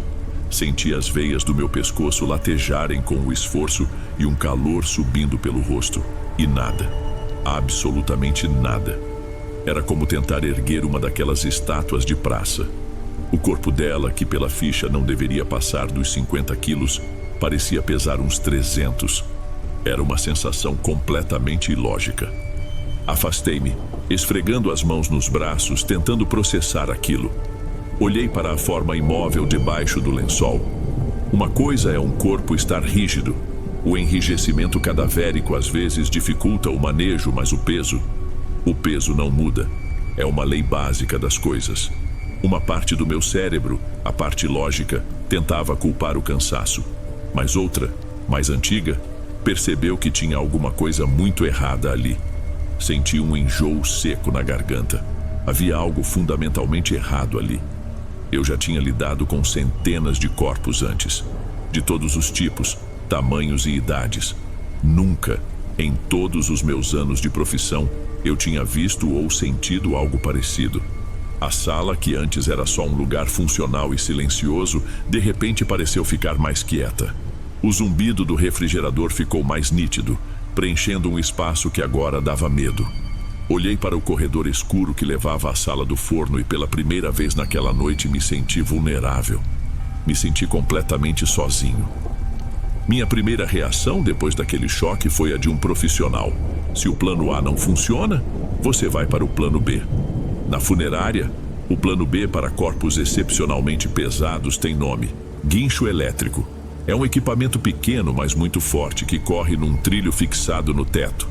Senti as veias do meu pescoço latejarem com o esforço e um calor subindo pelo rosto. E nada. Absolutamente nada. Era como tentar erguer uma daquelas estátuas de praça. O corpo dela, que pela ficha não deveria passar dos 50 quilos, parecia pesar uns 300. Era uma sensação completamente ilógica. Afastei-me, esfregando as mãos nos braços, tentando processar aquilo. Olhei para a forma imóvel debaixo do lençol. Uma coisa é um corpo estar rígido. O enrijecimento cadavérico às vezes dificulta o manejo, mas o peso não muda. É uma lei básica das coisas. Uma parte do meu cérebro, a parte lógica, tentava culpar o cansaço. Mas outra, mais antiga, percebeu que tinha alguma coisa muito errada ali. Senti um enjoo seco na garganta. Havia algo fundamentalmente errado ali. Eu já tinha lidado com centenas de corpos antes, de todos os tipos, tamanhos e idades. Nunca, em todos os meus anos de profissão, eu tinha visto ou sentido algo parecido. A sala, que antes era só um lugar funcional e silencioso, de repente pareceu ficar mais quieta. O zumbido do refrigerador ficou mais nítido, preenchendo um espaço que agora dava medo. Olhei para o corredor escuro que levava à sala do forno e pela primeira vez naquela noite me senti vulnerável. Me senti completamente sozinho. Minha primeira reação depois daquele choque foi a de um profissional. Se o plano A não funciona, você vai para o plano B. Na funerária, o plano B para corpos excepcionalmente pesados tem nome: guincho elétrico. É um equipamento pequeno, mas muito forte, que corre num trilho fixado no teto.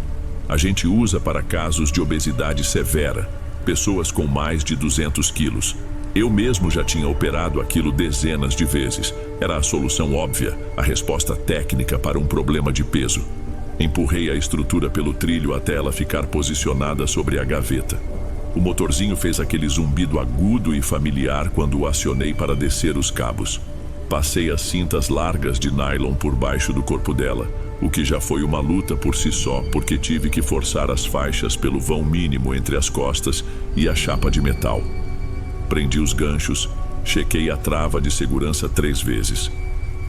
A gente usa para casos de obesidade severa, pessoas com mais de 200 quilos. Eu mesmo já tinha operado aquilo dezenas de vezes. Era a solução óbvia, a resposta técnica para um problema de peso. Empurrei a estrutura pelo trilho até ela ficar posicionada sobre a gaveta. O motorzinho fez aquele zumbido agudo e familiar quando o acionei para descer os cabos. Passei as cintas largas de nylon por baixo do corpo dela, o que já foi uma luta por si só, porque tive que forçar as faixas pelo vão mínimo entre as costas e a chapa de metal. Prendi os ganchos, chequei a trava de segurança 3 vezes.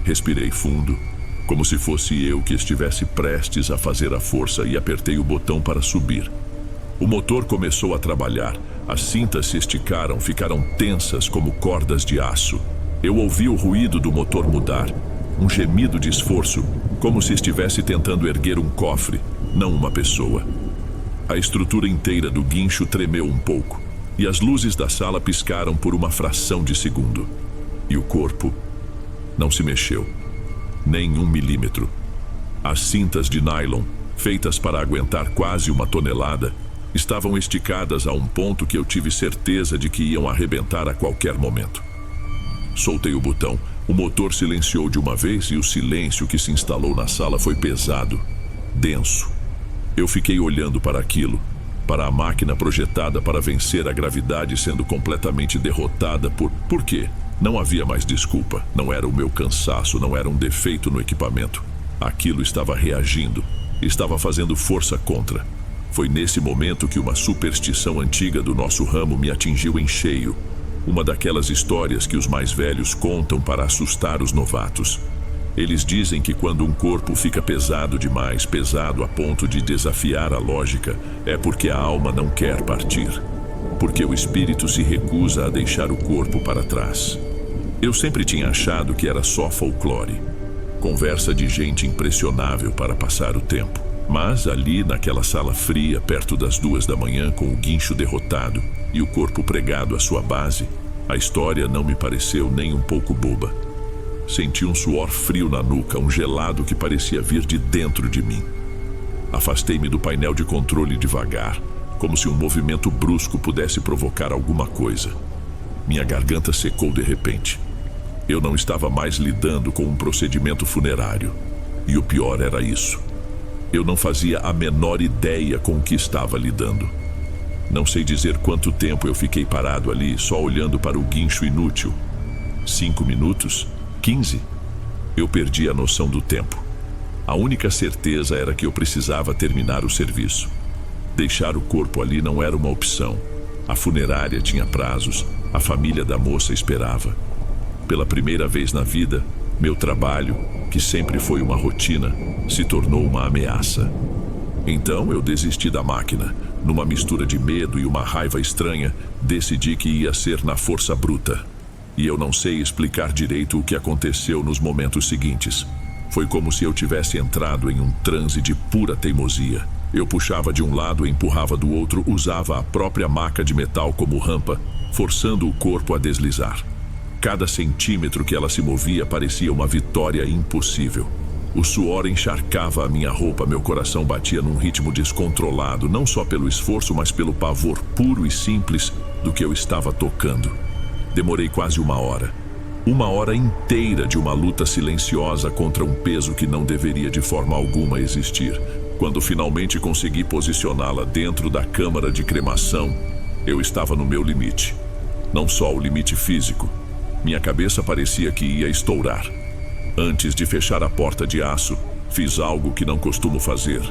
Respirei fundo, como se fosse eu que estivesse prestes a fazer a força, e apertei o botão para subir. O motor começou a trabalhar, as cintas se esticaram, ficaram tensas como cordas de aço. Eu ouvi o ruído do motor mudar, um gemido de esforço, como se estivesse tentando erguer um cofre, não uma pessoa. A estrutura inteira do guincho tremeu um pouco, e as luzes da sala piscaram por uma fração de segundo. E o corpo não se mexeu, nem 1 milímetro. As cintas de nylon, feitas para aguentar quase 1 tonelada, estavam esticadas a um ponto que eu tive certeza de que iam arrebentar a qualquer momento. Soltei o botão, o motor silenciou de uma vez e o silêncio que se instalou na sala foi pesado, denso. Eu fiquei olhando para aquilo, para a máquina projetada para vencer a gravidade sendo completamente derrotada por quê? Não havia mais desculpa, não era o meu cansaço, não era um defeito no equipamento. Aquilo estava reagindo, estava fazendo força contra. Foi nesse momento que uma superstição antiga do nosso ramo me atingiu em cheio. Uma daquelas histórias que os mais velhos contam para assustar os novatos. Eles dizem que quando um corpo fica pesado demais, pesado a ponto de desafiar a lógica, é porque a alma não quer partir. Porque o espírito se recusa a deixar o corpo para trás. Eu sempre tinha achado que era só folclore. Conversa de gente impressionável para passar o tempo. Mas ali naquela sala fria, perto das 2 da manhã, com o guincho derrotado e o corpo pregado à sua base, a história não me pareceu nem um pouco boba. Senti um suor frio na nuca, um gelado que parecia vir de dentro de mim. Afastei-me do painel de controle devagar, como se um movimento brusco pudesse provocar alguma coisa. Minha garganta secou de repente. Eu não estava mais lidando com um procedimento funerário. E o pior era isso. Eu não fazia a menor ideia com o que estava lidando. Não sei dizer quanto tempo eu fiquei parado ali, só olhando para o guincho inútil. 5 minutos? 15? Eu perdi a noção do tempo. A única certeza era que eu precisava terminar o serviço. Deixar o corpo ali não era uma opção. A funerária tinha prazos, a família da moça esperava. Pela primeira vez na vida, meu trabalho, que sempre foi uma rotina, se tornou uma ameaça. Então eu desisti da máquina. Numa mistura de medo e uma raiva estranha, decidi que ia ser na força bruta. E eu não sei explicar direito o que aconteceu nos momentos seguintes. Foi como se eu tivesse entrado em um transe de pura teimosia. Eu puxava de um lado e empurrava do outro, usava a própria maca de metal como rampa, forçando o corpo a deslizar. Cada centímetro que ela se movia parecia uma vitória impossível. O suor encharcava a minha roupa, meu coração batia num ritmo descontrolado, não só pelo esforço, mas pelo pavor puro e simples do que eu estava tocando. Demorei quase 1 hora. 1 hora inteira de uma luta silenciosa contra um peso que não deveria de forma alguma existir. Quando finalmente consegui posicioná-la dentro da câmara de cremação, eu estava no meu limite. Não só o limite físico. Minha cabeça parecia que ia estourar. Antes de fechar a porta de aço, fiz algo que não costumo fazer.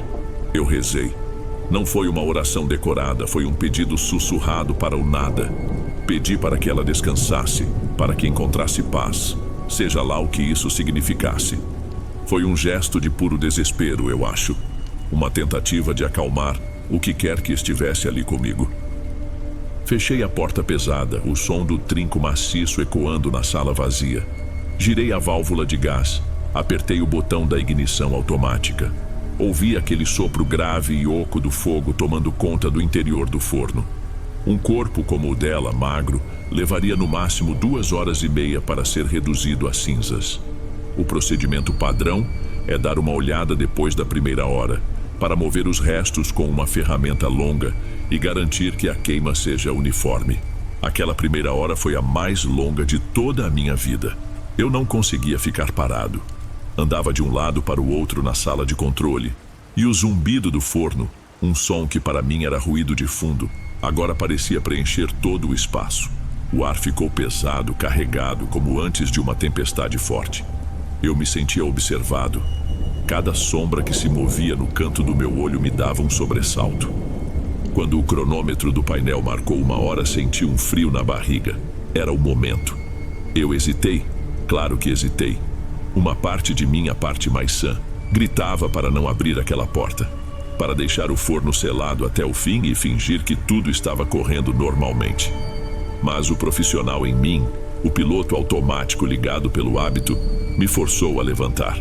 Eu rezei. Não foi uma oração decorada, foi um pedido sussurrado para o nada. Pedi para que ela descansasse, para que encontrasse paz, seja lá o que isso significasse. Foi um gesto de puro desespero, eu acho. Uma tentativa de acalmar o que quer que estivesse ali comigo. Fechei a porta pesada, o som do trinco maciço ecoando na sala vazia. Girei a válvula de gás, apertei o botão da ignição automática. Ouvi aquele sopro grave e oco do fogo tomando conta do interior do forno. Um corpo como o dela, magro, levaria no máximo 2 horas e meia para ser reduzido a cinzas. O procedimento padrão é dar uma olhada depois da primeira hora, para mover os restos com uma ferramenta longa e garantir que a queima seja uniforme. Aquela primeira hora foi a mais longa de toda a minha vida. Eu não conseguia ficar parado. Andava de um lado para o outro na sala de controle, e o zumbido do forno, um som que para mim era ruído de fundo, agora parecia preencher todo o espaço. O ar ficou pesado, carregado, como antes de uma tempestade forte. Eu me sentia observado. Cada sombra que se movia no canto do meu olho me dava um sobressalto. Quando o cronômetro do painel marcou 1 hora, senti um frio na barriga. Era o momento. Eu hesitei. Claro que hesitei. Uma parte de mim, a parte mais sã, gritava para não abrir aquela porta, para deixar o forno selado até o fim e fingir que tudo estava correndo normalmente. Mas o profissional em mim, o piloto automático ligado pelo hábito, me forçou a levantar.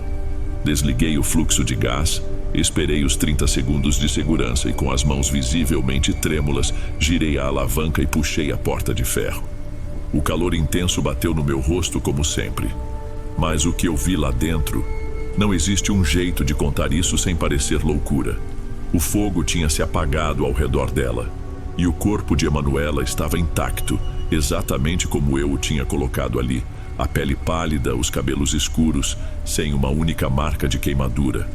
Desliguei o fluxo de gás, esperei os 30 segundos de segurança e, com as mãos visivelmente trêmulas, girei a alavanca e puxei a porta de ferro. O calor intenso bateu no meu rosto como sempre. Mas o que eu vi lá dentro, não existe um jeito de contar isso sem parecer loucura. O fogo tinha se apagado ao redor dela, e o corpo de Emanuela estava intacto, exatamente como eu o tinha colocado ali. A pele pálida, os cabelos escuros, sem uma única marca de queimadura.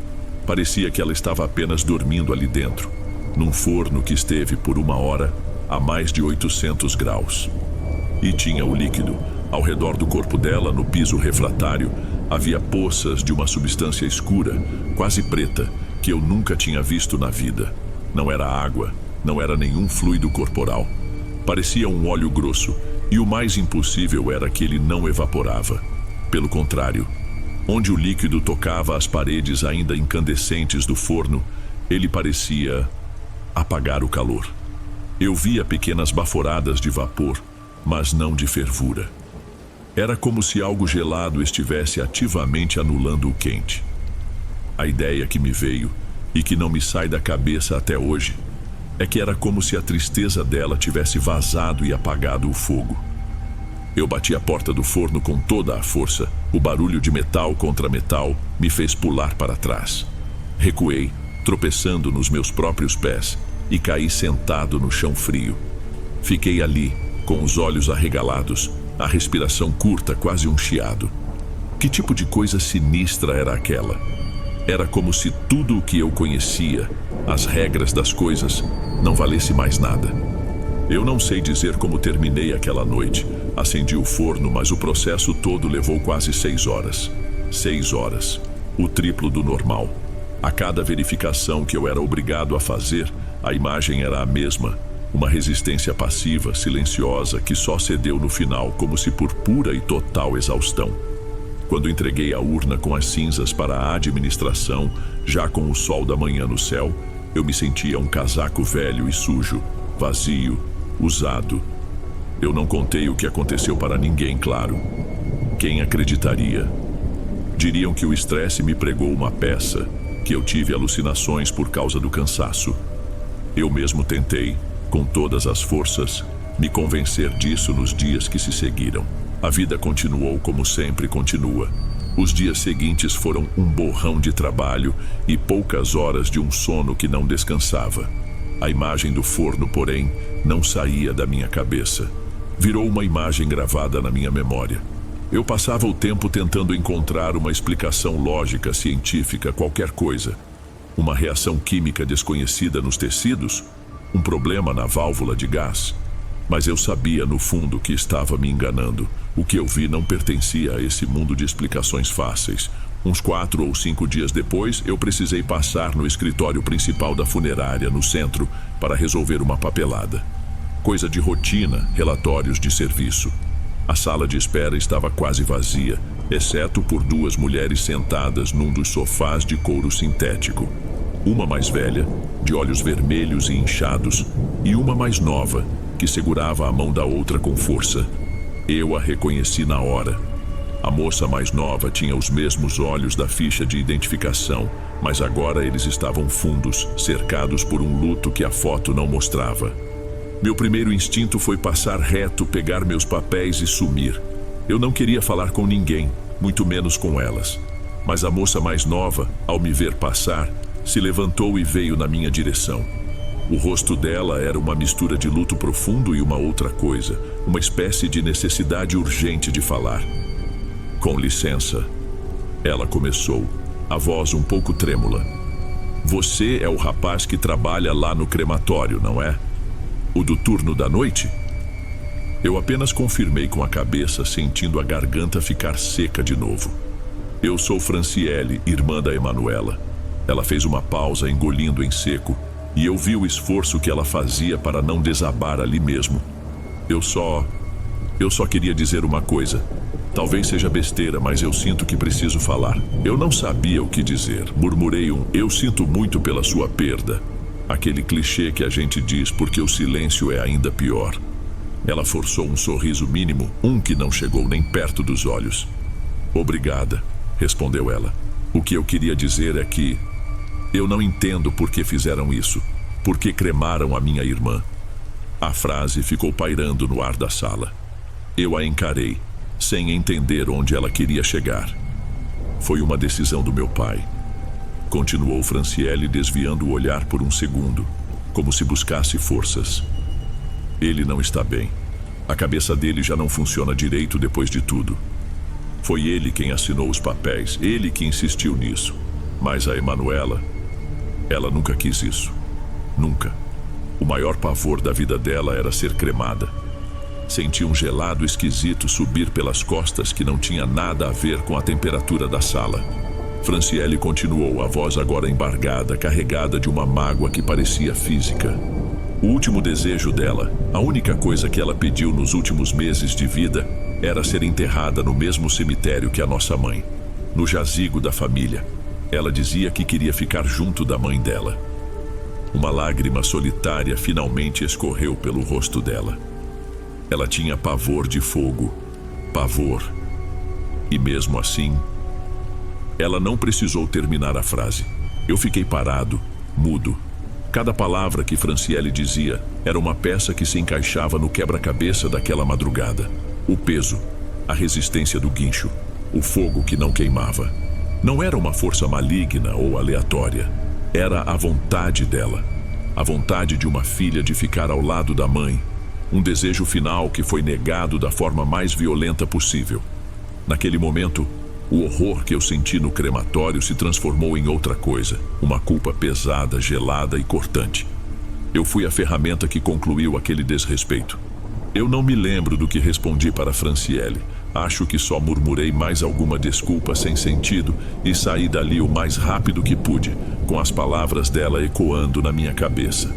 Parecia que ela estava apenas dormindo ali dentro, num forno que esteve por 1 hora a mais de 800 graus. E tinha o líquido. Ao redor do corpo dela, no piso refratário, havia poças de uma substância escura, quase preta, que eu nunca tinha visto na vida. Não era água, não era nenhum fluido corporal. Parecia um óleo grosso, e o mais impossível era que ele não evaporava. Pelo contrário, onde o líquido tocava as paredes ainda incandescentes do forno, ele parecia apagar o calor. Eu via pequenas baforadas de vapor, mas não de fervura. Era como se algo gelado estivesse ativamente anulando o quente. A ideia que me veio, e que não me sai da cabeça até hoje, é que era como se a tristeza dela tivesse vazado e apagado o fogo. Eu bati a porta do forno com toda a força. O barulho de metal contra metal me fez pular para trás. Recuei, tropeçando nos meus próprios pés, e caí sentado no chão frio. Fiquei ali, com os olhos arregalados, a respiração curta, quase um chiado. Que tipo de coisa sinistra era aquela? Era como se tudo o que eu conhecia, as regras das coisas, não valesse mais nada. Eu não sei dizer como terminei aquela noite. Acendi o forno, mas o processo todo levou quase 6 horas. 6 horas. O triplo do normal. A cada verificação que eu era obrigado a fazer, a imagem era a mesma. Uma resistência passiva, silenciosa, que só cedeu no final, como se por pura e total exaustão. Quando entreguei a urna com as cinzas para a administração, já com o sol da manhã no céu, eu me sentia um casaco velho e sujo, vazio, usado. Eu não contei o que aconteceu para ninguém, claro. Quem acreditaria? Diriam que o estresse me pregou uma peça, que eu tive alucinações por causa do cansaço. Eu mesmo tentei, com todas as forças, me convencer disso nos dias que se seguiram. A vida continuou como sempre continua. Os dias seguintes foram um borrão de trabalho e poucas horas de um sono que não descansava. A imagem do forno, porém, não saía da minha cabeça. Virou uma imagem gravada na minha memória. Eu passava o tempo tentando encontrar uma explicação lógica, científica, qualquer coisa. Uma reação química desconhecida nos tecidos, um problema na válvula de gás. Mas eu sabia no fundo que estava me enganando. O que eu vi não pertencia a esse mundo de explicações fáceis. Uns 4 ou 5 dias depois, eu precisei passar no escritório principal da funerária, no centro, para resolver uma papelada. Coisa de rotina, relatórios de serviço. A sala de espera estava quase vazia, exceto por duas mulheres sentadas num dos sofás de couro sintético. Uma mais velha, de olhos vermelhos e inchados, e uma mais nova, que segurava a mão da outra com força. Eu a reconheci na hora. A moça mais nova tinha os mesmos olhos da ficha de identificação, mas agora eles estavam fundos, cercados por um luto que a foto não mostrava. Meu primeiro instinto foi passar reto, pegar meus papéis e sumir. Eu não queria falar com ninguém, muito menos com elas. Mas a moça mais nova, ao me ver passar, se levantou e veio na minha direção. O rosto dela era uma mistura de luto profundo e uma outra coisa, uma espécie de necessidade urgente de falar. Com licença, ela começou, a voz um pouco trêmula. Você é o rapaz que trabalha lá no crematório, não é? O do turno da noite? Eu apenas confirmei com a cabeça, sentindo a garganta ficar seca de novo. Eu sou Franciele, irmã da Emanuela. Ela fez uma pausa, engolindo em seco, e eu vi o esforço que ela fazia para não desabar ali mesmo. Eu só queria dizer uma coisa. Talvez seja besteira, mas eu sinto que preciso falar. Eu não sabia o que dizer. Murmurei eu sinto muito pela sua perda. Aquele clichê que a gente diz porque o silêncio é ainda pior. Ela forçou um sorriso mínimo, um que não chegou nem perto dos olhos. Obrigada, respondeu ela. O que eu queria dizer é que eu não entendo por que fizeram isso. Por que cremaram a minha irmã? A frase ficou pairando no ar da sala. Eu a encarei, sem entender onde ela queria chegar. Foi uma decisão do meu pai. Continuou Franciele, desviando o olhar por um segundo, como se buscasse forças. Ele não está bem. A cabeça dele já não funciona direito depois de tudo. Foi ele quem assinou os papéis, ele que insistiu nisso. Mas a Emanuela, ela nunca quis isso. Nunca. O maior pavor da vida dela era ser cremada. Senti um gelado esquisito subir pelas costas que não tinha nada a ver com a temperatura da sala. Franciele continuou, a voz agora embargada, carregada de uma mágoa que parecia física. O último desejo dela, a única coisa que ela pediu nos últimos meses de vida, era ser enterrada no mesmo cemitério que a nossa mãe, no jazigo da família. Ela dizia que queria ficar junto da mãe dela. Uma lágrima solitária finalmente escorreu pelo rosto dela. Ela tinha pavor de fogo, pavor. E mesmo assim, ela não precisou terminar a frase. Eu fiquei parado, mudo. Cada palavra que Franciele dizia era uma peça que se encaixava no quebra-cabeça daquela madrugada. O peso, a resistência do guincho, o fogo que não queimava. Não era uma força maligna ou aleatória. Era a vontade dela. A vontade de uma filha de ficar ao lado da mãe. Um desejo final que foi negado da forma mais violenta possível. Naquele momento, o horror que eu senti no crematório se transformou em outra coisa. Uma culpa pesada, gelada e cortante. Eu fui a ferramenta que concluiu aquele desrespeito. Eu não me lembro do que respondi para Franciele. Acho que só murmurei mais alguma desculpa sem sentido e saí dali o mais rápido que pude, com as palavras dela ecoando na minha cabeça.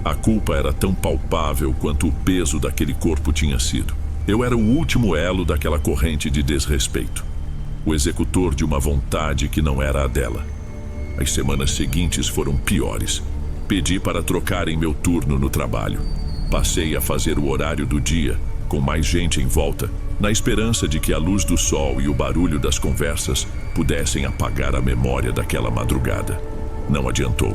A culpa era tão palpável quanto o peso daquele corpo tinha sido. Eu era o último elo daquela corrente de desrespeito. O executor de uma vontade que não era a dela. As semanas seguintes foram piores. Pedi para trocarem meu turno no trabalho. Passei a fazer o horário do dia, com mais gente em volta, na esperança de que a luz do sol e o barulho das conversas pudessem apagar a memória daquela madrugada. Não adiantou.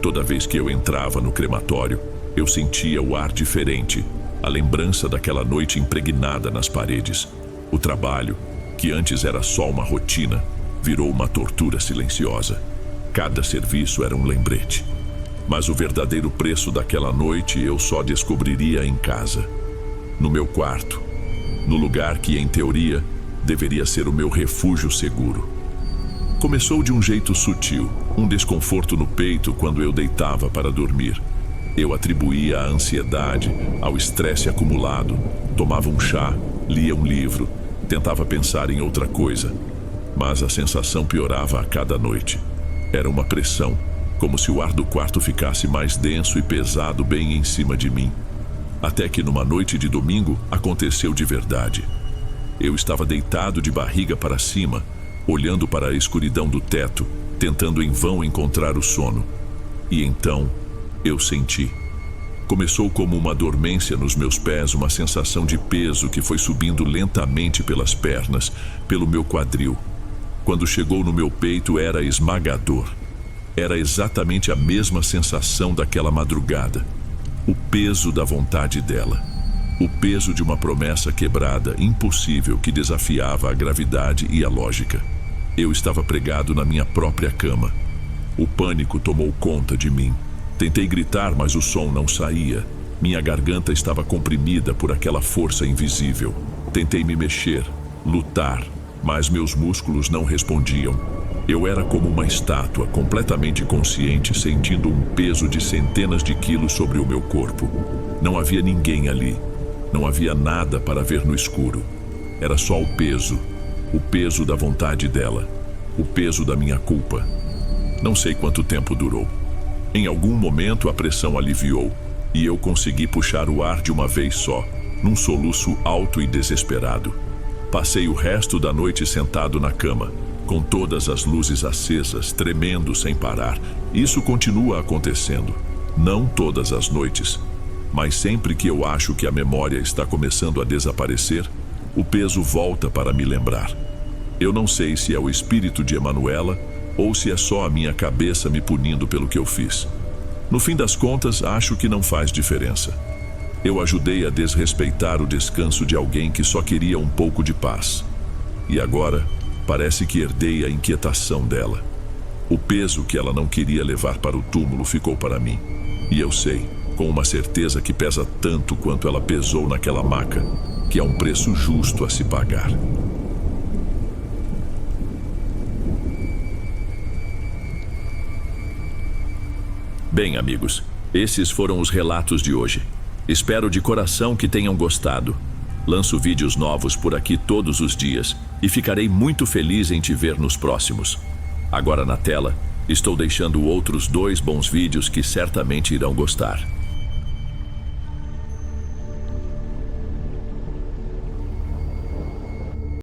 Toda vez que eu entrava no crematório, eu sentia o ar diferente, a lembrança daquela noite impregnada nas paredes. O trabalho, que antes era só uma rotina, virou uma tortura silenciosa. Cada serviço era um lembrete. Mas o verdadeiro preço daquela noite eu só descobriria em casa. No meu quarto. No lugar que, em teoria, deveria ser o meu refúgio seguro. Começou de um jeito sutil, um desconforto no peito quando eu deitava para dormir. Eu atribuía a ansiedade, ao estresse acumulado, tomava um chá, lia um livro, tentava pensar em outra coisa. Mas a sensação piorava a cada noite. Era uma pressão, como se o ar do quarto ficasse mais denso e pesado bem em cima de mim. Até que numa noite de domingo aconteceu de verdade. Eu estava deitado de barriga para cima, olhando para a escuridão do teto, tentando em vão encontrar o sono. E então, eu senti. Começou como uma dormência nos meus pés, uma sensação de peso que foi subindo lentamente pelas pernas, pelo meu quadril. Quando chegou no meu peito, era esmagador. Era exatamente a mesma sensação daquela madrugada. O peso da vontade dela. O peso de uma promessa quebrada, impossível, que desafiava a gravidade e a lógica. Eu estava pregado na minha própria cama. O pânico tomou conta de mim. Tentei gritar, mas o som não saía. Minha garganta estava comprimida por aquela força invisível. Tentei me mexer, lutar, mas meus músculos não respondiam. Eu era como uma estátua, completamente consciente, sentindo um peso de centenas de quilos sobre o meu corpo. Não havia ninguém ali. Não havia nada para ver no escuro. Era só o peso da vontade dela, o peso da minha culpa. Não sei quanto tempo durou. Em algum momento a pressão aliviou e eu consegui puxar o ar de uma vez só, num soluço alto e desesperado. Passei o resto da noite sentado na cama, com todas as luzes acesas, tremendo sem parar. Isso continua acontecendo. Não todas as noites, mas sempre que eu acho que a memória está começando a desaparecer, o peso volta para me lembrar. Eu não sei se é o espírito de Emanuela ou se é só a minha cabeça me punindo pelo que eu fiz. No fim das contas, acho que não faz diferença. Eu ajudei a desrespeitar o descanso de alguém que só queria um pouco de paz. E agora, parece que herdei a inquietação dela. O peso que ela não queria levar para o túmulo ficou para mim. E eu sei, com uma certeza que pesa tanto quanto ela pesou naquela maca, que é um preço justo a se pagar. Bem, amigos, esses foram os relatos de hoje. Espero de coração que tenham gostado. Lanço vídeos novos por aqui todos os dias e ficarei muito feliz em te ver nos próximos. Agora na tela, estou deixando outros 2 bons vídeos que certamente irão gostar.